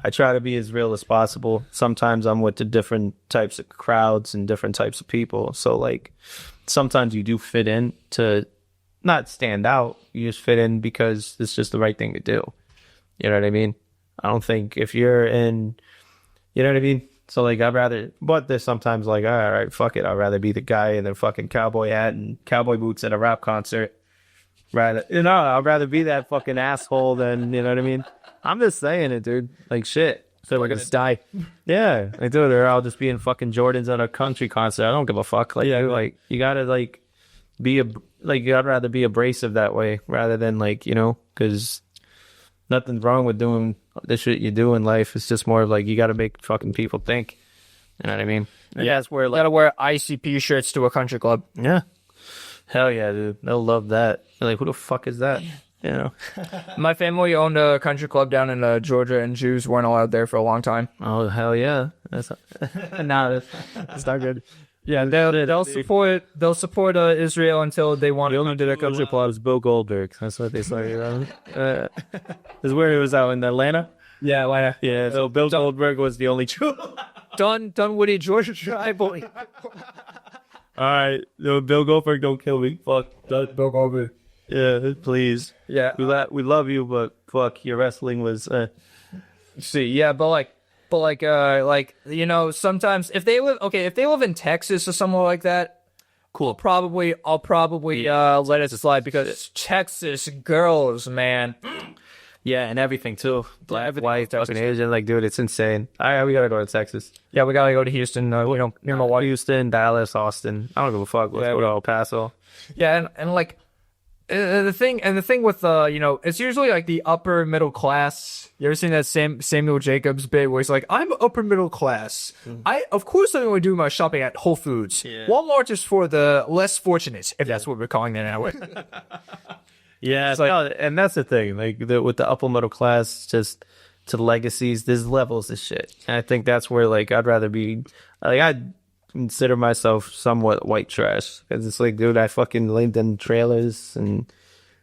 I try to be as real as possible. Sometimes I'm with the different types of crowds and different types of people. So like, sometimes you do fit in to not stand out. You just fit in because it's just the right thing to do. You know what I mean? I don't think if you're in, you know what I mean? So like, I'd rather, but there's sometimes like, all right, fuck it. I'd rather be the guy in the fucking cowboy hat and cowboy boots at a rap concert. Rather, you know, I'd rather be that fucking asshole than, you know what I mean? I'm just saying it, dude. Like, shit. So we're gonna die. Yeah, I do. They're all just being fucking Jordans at a country concert. I don't give a fuck. Like, yeah, like, you gotta like be I'd rather be abrasive that way rather than like, you know, because nothing's wrong with doing the shit you do in life. It's just more of like, you gotta make fucking people think. You know what I mean? Yeah, that's where like, Gotta wear ICP shirts to a country club. yeah. Hell yeah, dude. They'll love that. They're like, who the fuck is that? You know? My family owned a country club down in Georgia, and Jews weren't allowed there for a long time. Oh, hell yeah. That's no, that's not good. Yeah, they'll support Israel until they want. The only did a country club was Bill Goldberg. That's what they started. Is where it was out in Atlanta. Yeah, Atlanta. Yeah, so Bill Goldberg was the only Jew. Dunwoody, Georgia tribal. All right, no, Bill Goldberg, don't kill me. Fuck, Bill Goldberg. yeah, please. Yeah, We love you, but fuck, your wrestling was. See, yeah, but like, you know, sometimes if they live in Texas or somewhere like that, cool. I'll probably let it slide because it's Texas girls, man. Yeah, and everything too. Black, white, fucking Asian. Like, dude, it's insane. All right, we gotta go to Texas. Yeah, we gotta go to Houston. We don't near Milwaukee. Houston, Dallas, Austin. I don't give a fuck. Let's go to El Paso. Yeah, and like the thing with you know, it's usually like the upper middle class. You ever seen that Samuel Jacobs bit where he's like, I'm upper middle class. Of course I'm going to do my shopping at Whole Foods. Yeah. Walmart is for the less fortunate, if that's what we're calling it now. Yeah, like, no, and that's the thing. Like with the upper middle class, just to legacies, there's levels of shit. And I think that's where like I'd rather be. Like I'd consider myself somewhat white trash because it's like, dude, I fucking lived in trailers and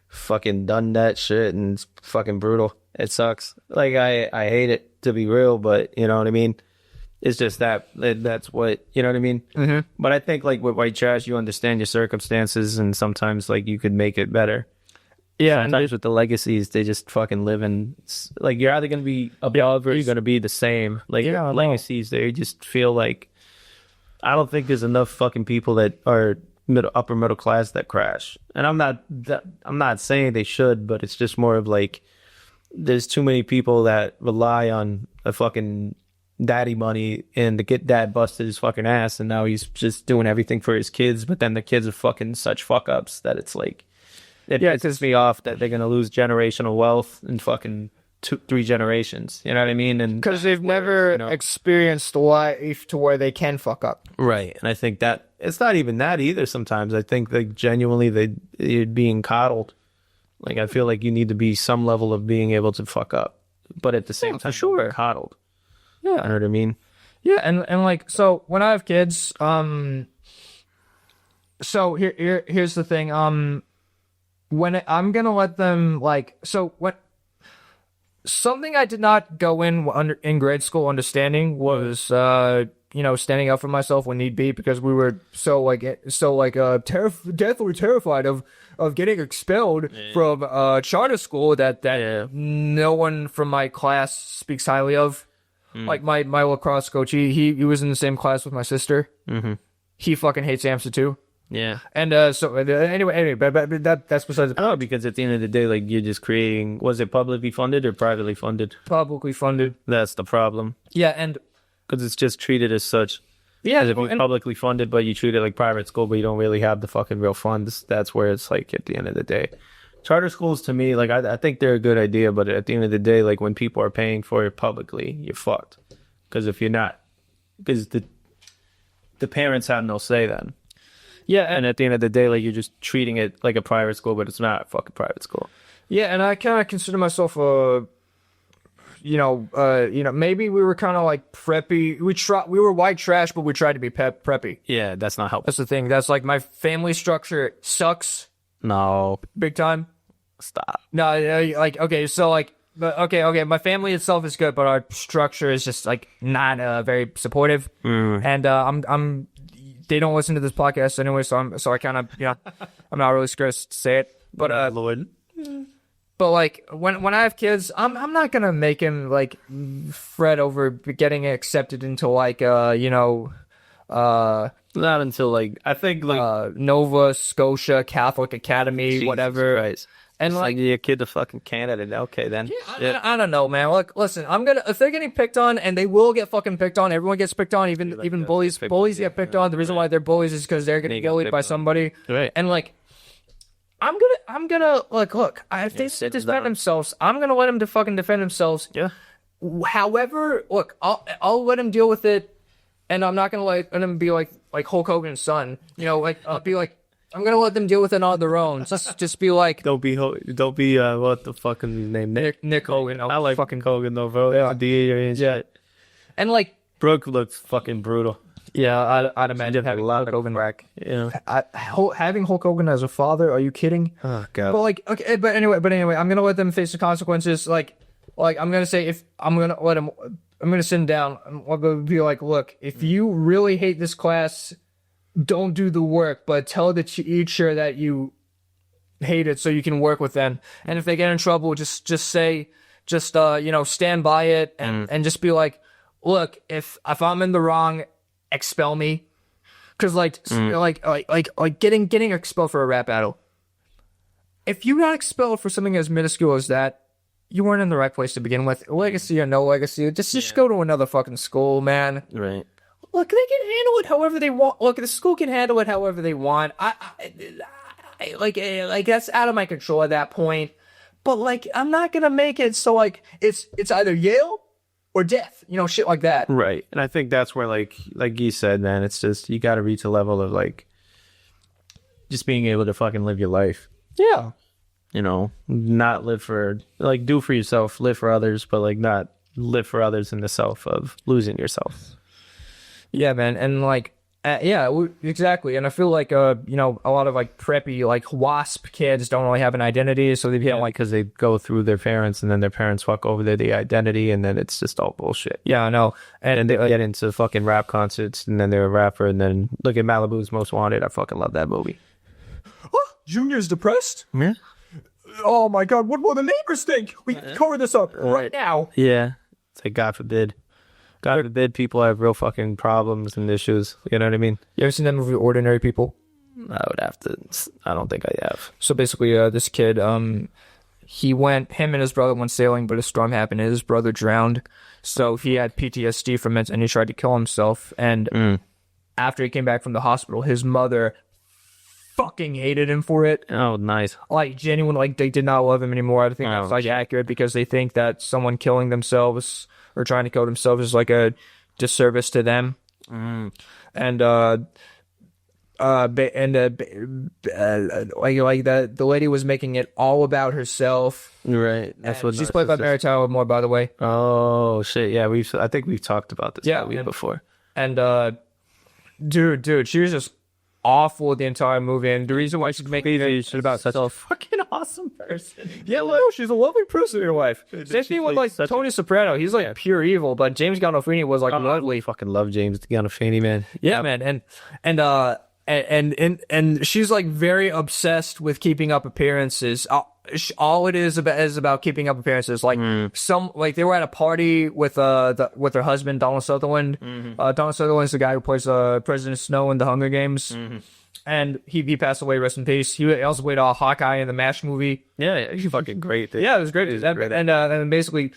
fucking done that shit, and it's fucking brutal. It sucks. Like I hate it, to be real, but you know what I mean. It's just that's what, you know what I mean. Mm-hmm. But I think like with white trash, you understand your circumstances, and sometimes like you could make it better. Yeah, sometimes with the legacies, they just fucking live in, like, you're either going to be above or you're going to be the same. Like, legacies, they just feel like, I don't think there's enough fucking people that are upper middle class that crash. And I'm not saying they should, but it's just more of like, there's too many people that rely on a fucking daddy money and to get dad busted his fucking ass, and now he's just doing everything for his kids, but then the kids are fucking such fuck ups that it's like, it pisses me off that they're gonna lose generational wealth in fucking 2-3 generations. You know what I mean? And because they've never experienced life to where they can fuck up. Right. And I think that it's not even that either. Sometimes I think like genuinely you're being coddled. Like I feel like you need to be some level of being able to fuck up, but at the same time, sure, coddled. Yeah, you know what I mean? Yeah, and like, so when I have kids, so here's the thing, when I'm gonna let them, like, so what, something I did not go in grade school understanding was standing up for myself when need be, because we were deathly terrified of getting expelled from charter school that no one from my class speaks highly of. Like my lacrosse coach, he was in the same class with my sister. Mm-hmm. He fucking hates AMSA too. Yeah. And so anyway, but that's besides I don't know, because at the end of the day, like, you're just creating, was it publicly funded or privately funded? publicly funded. That's the problem. Yeah, and Because it's just treated as such. yeah, As if it's and- publicly funded, but you treat it like private school, but you don't really have the fucking real funds. That's where it's like at the end of the day. Charter schools, to me, like, I think they're a good idea, but at the end of the day, like, when people are paying for it publicly, you're fucked. Because if you're not, because the parents have no say then. yeah, And at the end of the day, like, you're just treating it like a private school, but it's not a fucking private school. yeah, and I kind of consider myself maybe we were kind of like preppy. We were white trash, but we tried to be preppy. Yeah, that's not helpful. That's the thing. That's like my family structure sucks No, big time. stop. No, like okay, so like, but okay. My family itself is good, but our structure is just like not very supportive. And I'm they don't listen to this podcast anyway, so I kind of I'm not really scared to say it, but Lord. But like when I have kids, I'm not gonna make him like fret over getting accepted into like Not until, like, I think, like, Nova Scotia Catholic Academy, Jesus whatever. Christ. And It's like, like your kid to fucking Canada. Okay, then. I don't know, man. Like, listen, if they're getting picked on, and they will get fucking picked on. Everyone gets picked on, even bullies. Bullies get picked on. The reason why they're bullies is because they're getting bullied by somebody. Right. And like, I'm gonna like, look. If they defend themselves, I'm gonna let them to fucking defend themselves. Yeah. However, look, I'll let them deal with it, and I'm not gonna let them be like Hulk Hogan's son. I'll be like. I'm gonna let them deal with it on their own. Just be like, Don't be what the fucking name, Nick Hogan. I like fucking Hogan though, bro. Yeah. And like, Brooke looks fucking brutal. yeah, I'd imagine having a lot Hulk of Hogan. crack. Yeah. Having Hulk Hogan as a father? Are you kidding? Oh god. But like, okay, but anyway, I'm gonna let them face the consequences. Like I'm gonna say I'm gonna sit them down. I'm gonna be like, look, if you really hate this class, don't do the work, but tell the teacher that you hate it so you can work with them. And if they get in trouble, just say, stand by it and just be like, look, if I'm in the wrong, expel me. Cause like getting expelled for a rap battle. If you got expelled for something as minuscule as that, you weren't in the right place to begin with. Legacy or no legacy, just go to another fucking school, man. Right. Look, they can handle it however they want. Look, the school can handle it however they want. I like that's out of my control at that point. But like, I'm not gonna make it so like it's either Yale or death. Shit like that. Right. And I think that's where like you said, man, it's just you got to reach a level of like just being able to fucking live your life. Yeah. Not live for like do for yourself, live for others, but like not live for others in the self of losing yourself. Yeah, man, and like, exactly. And I feel like, a lot of like preppy, like WASP kids don't really have an identity, so they feel like, Because they go through their parents, and then their parents fuck over the identity, and then it's just all bullshit. yeah, I know, And they get into fucking rap concerts, and then they're a rapper, and then look at Malibu's Most Wanted. I fucking love that movie. Junior's depressed. Yeah. Oh my god, what will the neighbors think? We cover this up right now. Yeah. It's like, God forbid. God forbid people have real fucking problems and issues. You know what I mean? You ever seen that movie, Ordinary People? I would have to. I don't think I have. So basically, this kid, him and his brother went sailing, but a storm happened and his brother drowned. So he had PTSD from it and he tried to kill himself. And after he came back from the hospital, his mother fucking hated him for it. Oh, nice. Like, genuinely, like, they did not love him anymore. I think that's like accurate because they think that someone killing themselves or trying to kill themselves is like a disservice to them. And the lady was making it all about herself. Right. That's what She's played by Mary Tyler Moore, by the way. Oh shit! Yeah, I think we've talked about this movie before. And dude, she was just awful the entire movie, and the reason why she's making shit about such a fucking awesome person. Yeah, look, she's a lovely person in your life. Same thing with like Tony Soprano. He's like pure evil, but James Gandolfini was like lovely. Fucking love James Gandolfini, man. Yeah, man, and she's like very obsessed with keeping up appearances. All it is about keeping up appearances. Like they were at a party with her husband Donald Sutherland. Donald Sutherland is the guy who plays President Snow in the Hunger Games. and he passed away. Rest in peace. He also played Hawkeye in the MASH movie. Yeah, he's fucking great. Yeah, it was great. And basically,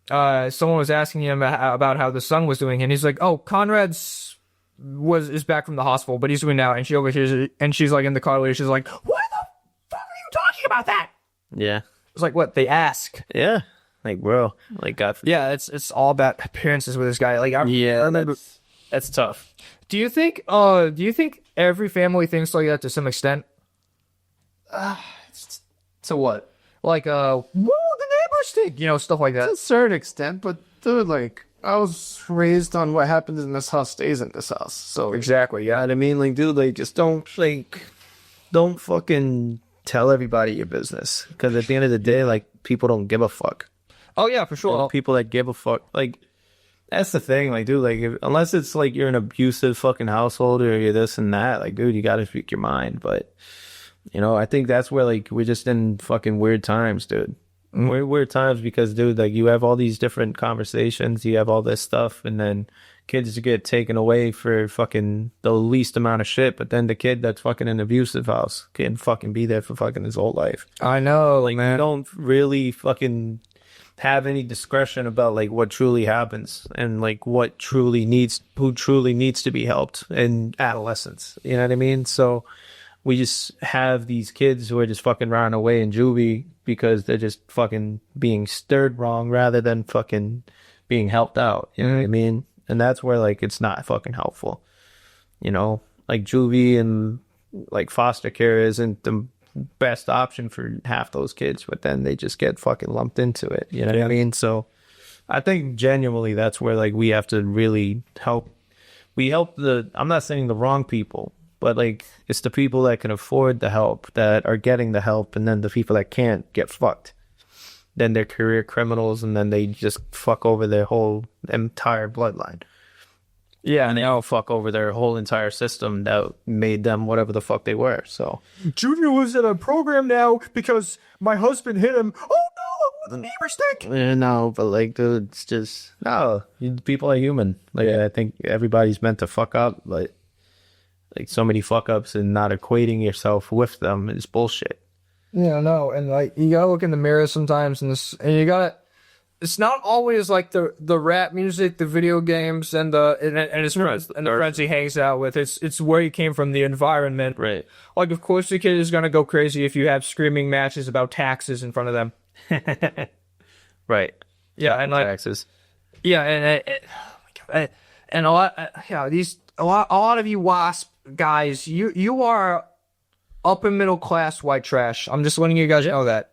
someone was asking him about how the son was doing, and he's like, "Oh, Conrad's is back from the hospital, but he's doing now." And she overhears it, and she's like in the car later. She's like, "Why the fuck are you talking about that?" Yeah. It's like, what they ask. Yeah. Like, bro, like, God. Yeah, it's all about appearances with this guy. Like, I remember. That's tough. Do you think every family thinks like that to some extent? To what? Like, whoa, the neighbors think, stuff like that. To a certain extent, but dude, like, I was raised on what happens in this house stays in this house. So Exactly, yeah. I mean, like, dude, like, just don't fucking tell everybody your business. Because at the end of the day, like, people don't give a fuck. Oh, yeah, for sure. People that give a fuck, like, that's the thing, like, dude, like, unless it's like you're an abusive fucking household or you're this and that, like, dude, you gotta speak your mind. But, I think that's where, like, we're just in fucking weird times, dude. Weird times because, dude, like, you have all these different conversations, you have all this stuff, and then kids get taken away for fucking the least amount of shit, but then the kid that's fucking in an abusive house can fucking be there for fucking his whole life. I know, Like, man. you don't really fucking have any discretion about like what truly happens and like who truly needs to be helped in adolescence. You know what I mean? So we just have these kids who are just fucking running away in juvie because they're just fucking being stirred wrong rather than fucking being helped out. You know what I mean? And that's where like it's not fucking helpful. Like juvie and like foster care isn't the best option for half those kids, but then they just get fucking lumped into it. You know what I mean? So I think genuinely that's where like we have to really help. We help I'm not saying the wrong people, but like it's the people that can afford the help that are getting the help, and then the people that can't get fucked. Then they're career criminals, and then they just fuck over their whole entire bloodline. Yeah, And they all fuck over their whole entire system that made them whatever the fuck they were. So Junior lives in a program now because my husband hit him. Oh no, the neighbors think. no, but like, dude, it's just no. People are human. Like, I think everybody's meant to fuck up, but like so many fuck ups and not equating yourself with them is bullshit. Yeah, no, and like you gotta look in the mirror sometimes, and you gotta. It's not always like the rap music, the video games, and his friends and the friends he hangs out with. It's where he came from, the environment. Right. Like, of course, the kid is gonna go crazy if you have screaming matches about taxes in front of them. Right. Yeah, and like Taxes. yeah, and a lot of you WASP guys, you are upper middle class white trash. I'm just letting you guys know that.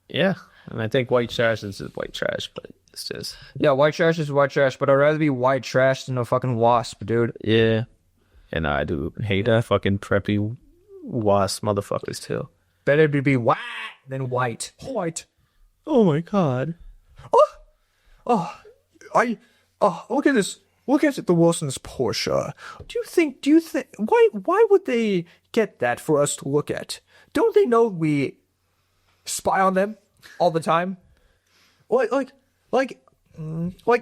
Yeah. And I think white trash is just white trash, but it's just Yeah, white trash is white trash, but I'd rather be white trash than a fucking WASP, dude. yeah. And I do hate that fucking preppy wasp motherfuckers too. Better to be white than white. White. Oh my god. Look at this. Look at the Wilson's Porsche. Do you think why would they get that for us to look at? Don't they know we spy on them all the time? Like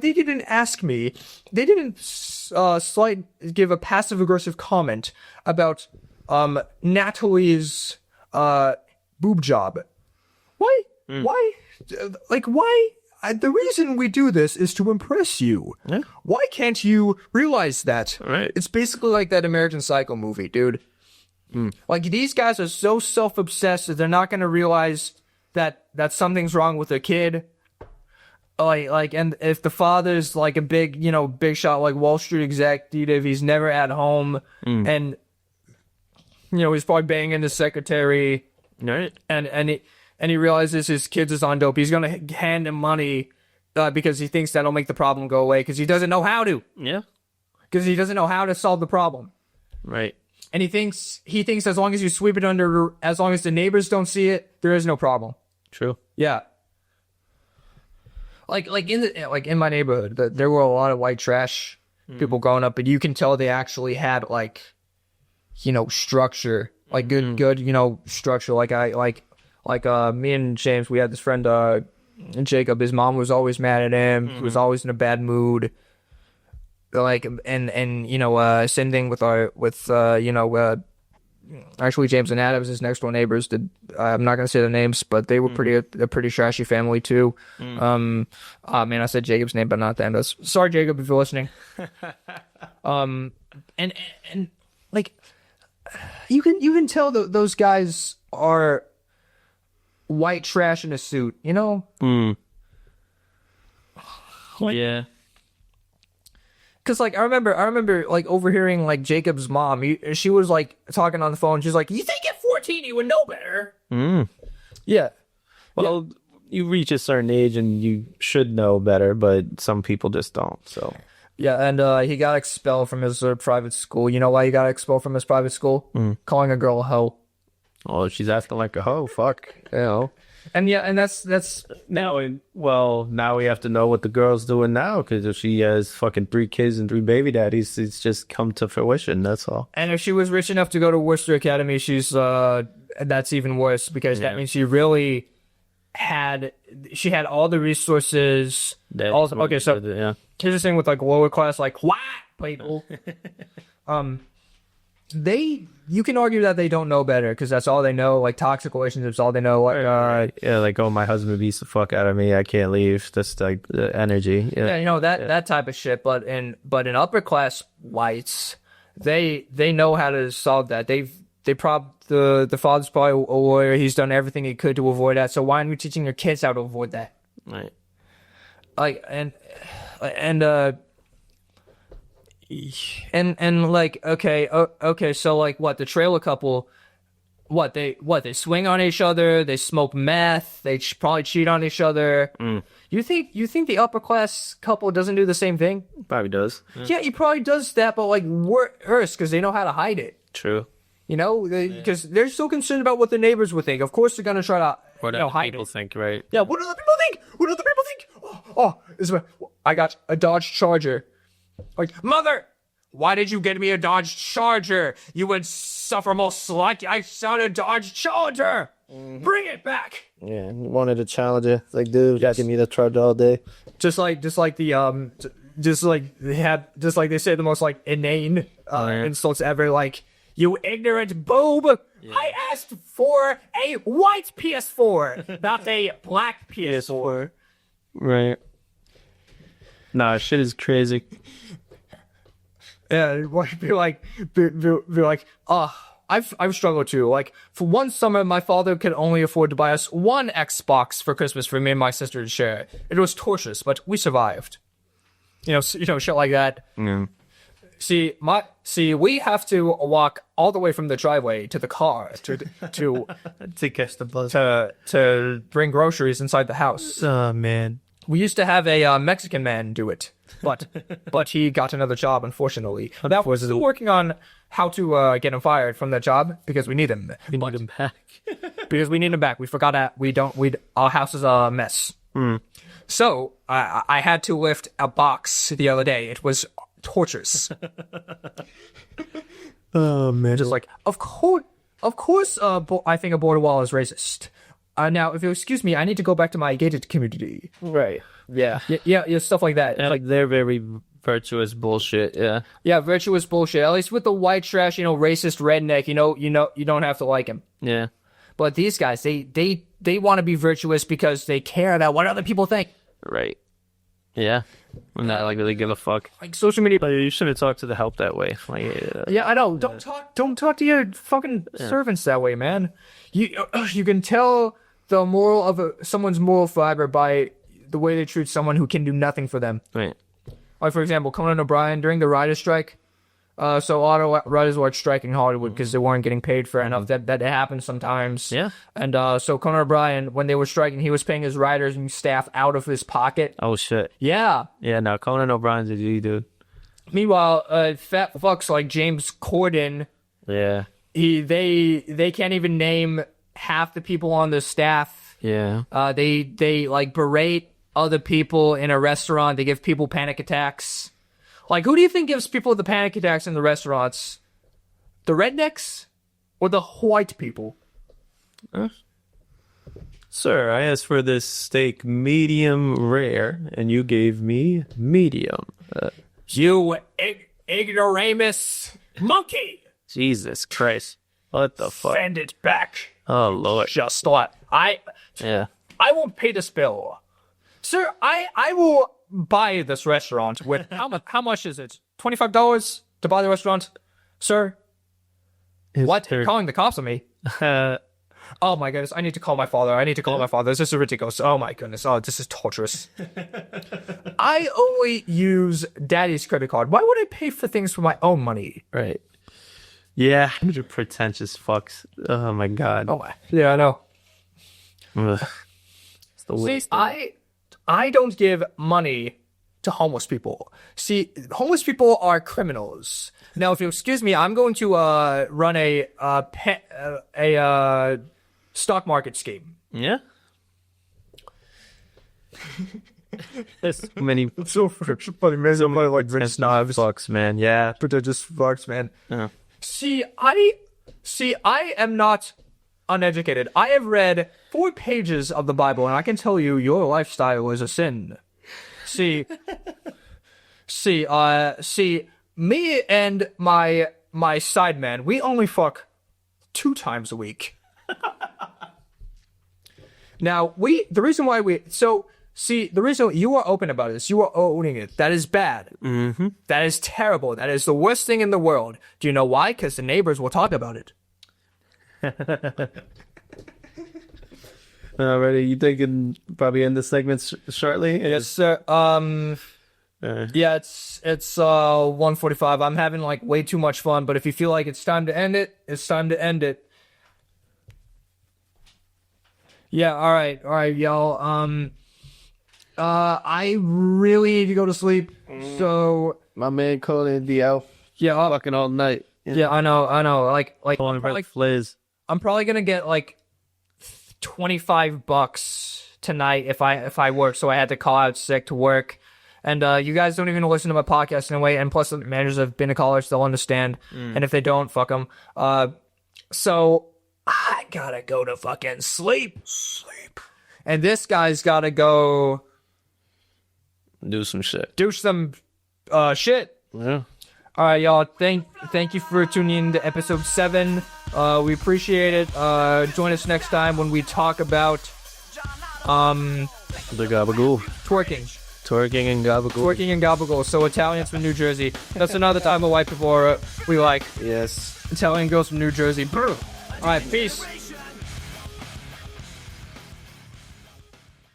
they didn't ask me. They didn't give a passive aggressive comment about Natalie's boob job. Why? Why? Why? The reason we do this is to impress you. Yeah. Why can't you realize that? Right. It's basically like that American Psycho movie, dude. Like, these guys are so self-obsessed that they're not going to realize that something's wrong with their kid. And if the father's like a big shot, like Wall Street executive, he's never at home, and he's probably banging the secretary, Right. and he realizes his kid is on dope. He's gonna hand him money because he thinks that'll make the problem go away, because he doesn't know how to. Yeah. Because he doesn't know how to solve the problem. Right. And he thinks as long as you sweep it under, as long as the neighbors don't see it, there is no problem. True. Yeah. Like in my neighborhood, there were a lot of white trash people growing up, but you can tell they actually had structure, like good structure. Like me and James, we had this friend Jacob. His mom was always mad at him. He was always in a bad mood. Like, and same thing with actually James and Adams, his next door neighbors, did. I'm not gonna say their names, but they were a pretty trashy family too. Man, I said Jacob's name, but not the end. Sorry, Jacob, if you're listening. And like, you can tell those guys are white trash in a suit, you know? Yeah. Cause like I remember like overhearing like Jacob's mom. She was like talking on the phone. She's like, "You think at 14 you would know better?" Yeah. Well, you reach a certain age and you should know better, but some people just don't. So Yeah, and he got expelled from his private school. You know why he got expelled from his private school? Calling a girl a hoe. oh, she's acting like a hoe. Fuck. You know. And yeah, and that's Now, now we have to know what the girl's doing now, because if she has fucking 3 kids and 3 baby daddies, it's just come to fruition. That's all. and if she was rich enough to go to Worcester Academy, she's that's even worse, because that means she really had all the resources. Okay, so yeah. here's the thing with like lower class like white people. You can argue that they don't know better because that's all they know. Like toxic relationships, all they know. Like Yeah, like, oh, my husband beats the fuck out of me, I can't leave. That's like the energy. yeah, you know that type of shit. But in upper class whites, they know how to solve that. The father's probably a lawyer. He's done everything he could to avoid that. So why aren't we teaching your kids how to avoid that? Right. Like and like okay, so like what the trailer couple, they swing on each other, they smoke meth, they probably cheat on each other. You think the upper class couple doesn't do the same thing? Probably does. Yeah, he probably does that, but like worse because they know how to hide it. True. You know, because they're so concerned about what the neighbors would think. Of course, they're gonna try to hide People it. think, right? Yeah, what do other people think? What do other people think? I got a Dodge Charger. Like, mother, why did you get me a Dodge Charger? You would suffer most like I saw a Dodge Charger. Bring it back. Yeah, wanted to challenge it. It's like, dude, give me the Charger all day. Just like they say the most like inane insults ever. Like, you ignorant boob. Yeah. I asked for a white PS4, not a black PS4. Right. Nah, shit is crazy. Yeah, be like, I've struggled too. Like, for one summer, my father could only afford to buy us one Xbox for Christmas for me and my sister to share. It was torturous, but we survived. You know, shit like that. Yeah. See, we have to walk all the way from the driveway to the car to catch the bus to bring groceries inside the house. Oh man. We used to have a Mexican man do it, but he got another job, unfortunately. That was still working on how to get him fired from that job because we need him. We need him back. Because we need him back. We forgot that our house is a mess. So I had to lift a box the other day. It was torturous. Oh man. Just like, of course, I think a border wall is racist. Now, if you'll excuse me, I need to go back to my gated community. Right. Yeah. Yeah, stuff like that. And like they're very virtuous bullshit. Yeah. Yeah, virtuous bullshit. At least with the white trash, racist redneck, you don't have to like him. Yeah. But these guys, they want to be virtuous because they care about what other people think. Right. Yeah. I'm not like really give a fuck. Like social media. Like, you shouldn't talk to the help that way. Like, yeah, I know. Don't talk to your fucking servants that way, man. You can tell the moral of someone's moral fiber by the way they treat someone who can do nothing for them. Right. Like, for example, Conan O'Brien during the writer's strike. So auto writers were striking in Hollywood because they weren't getting paid for enough. That happens sometimes. Yeah. And so Conan O'Brien, when they were striking, he was paying his writers and staff out of his pocket. Oh shit. Yeah. Yeah. No, Conan O'Brien's a G dude. Meanwhile, fat fucks like James Corden. Yeah. They can't even name half the people on the staff. Yeah. They like berate other people in a restaurant. They give people panic attacks. Like, who do you think gives people the panic attacks in the restaurants? The rednecks or the white people? Sir, I asked for this steak medium rare, and you gave me medium. You ignoramus monkey! Jesus Christ. What the fuck? Send it back. Oh lord. Just what? Yeah. I won't pay this bill. Sir, I will buy this restaurant with how much is it? $25 to buy the restaurant? Sir? What? You're calling the cops on me? Oh my goodness, I need to call my father. This is ridiculous. Oh my goodness. Oh, this is torturous. I only use daddy's credit card. Why would I pay for things with my own money? Right. Yeah. You're pretentious fucks. Oh my god. Oh my. Yeah, I know. Ugh. It's the worst. See, I don't give money to homeless people. See, homeless people are criminals. Now, if you excuse me, I'm going to run a stock market scheme. Yeah. There's so many So funny, man. So many like rich snobs. fucks, man. Yeah. But they're just fucks, man. Yeah. See, I am not uneducated. I have read 4 pages of the Bible, and I can tell you your lifestyle is a sin. See, me and my side man, we only fuck 2 times a week. Now, the reason you are open about this, you are owning it. That is bad. Mm-hmm. That is terrible. That is the worst thing in the world. Do you know why? Because the neighbors will talk about it. Alrighty, you thinking probably end the segment shortly? Yes, sir. Yeah, it's 1:45. I'm having like way too much fun, but if you feel like it's time to end it, it's time to end it. Yeah, all right, y'all. I really need to go to sleep. So My man Conan DL. yeah, Fucking all night. yeah, I know. Like Calling for Fliz. I'm probably gonna get like $25 tonight if I work. So I had to call out sick to work. And you guys don't even listen to my podcast in a way. And plus, the managers have been to college; they'll understand. And if they don't, fuck them. So I gotta go to fucking sleep. And this guy's gotta go Do some shit. do some shit. Yeah. All right, y'all. Thank you for tuning in to episode 7. We appreciate it. Join us next time when we talk about The gabagool. twerking. Twerking and gabagool. Twerking and gabagool. So Italians from New Jersey. That's another time of white people we like. Yes. Italian girls from New Jersey. Brr. All right, peace.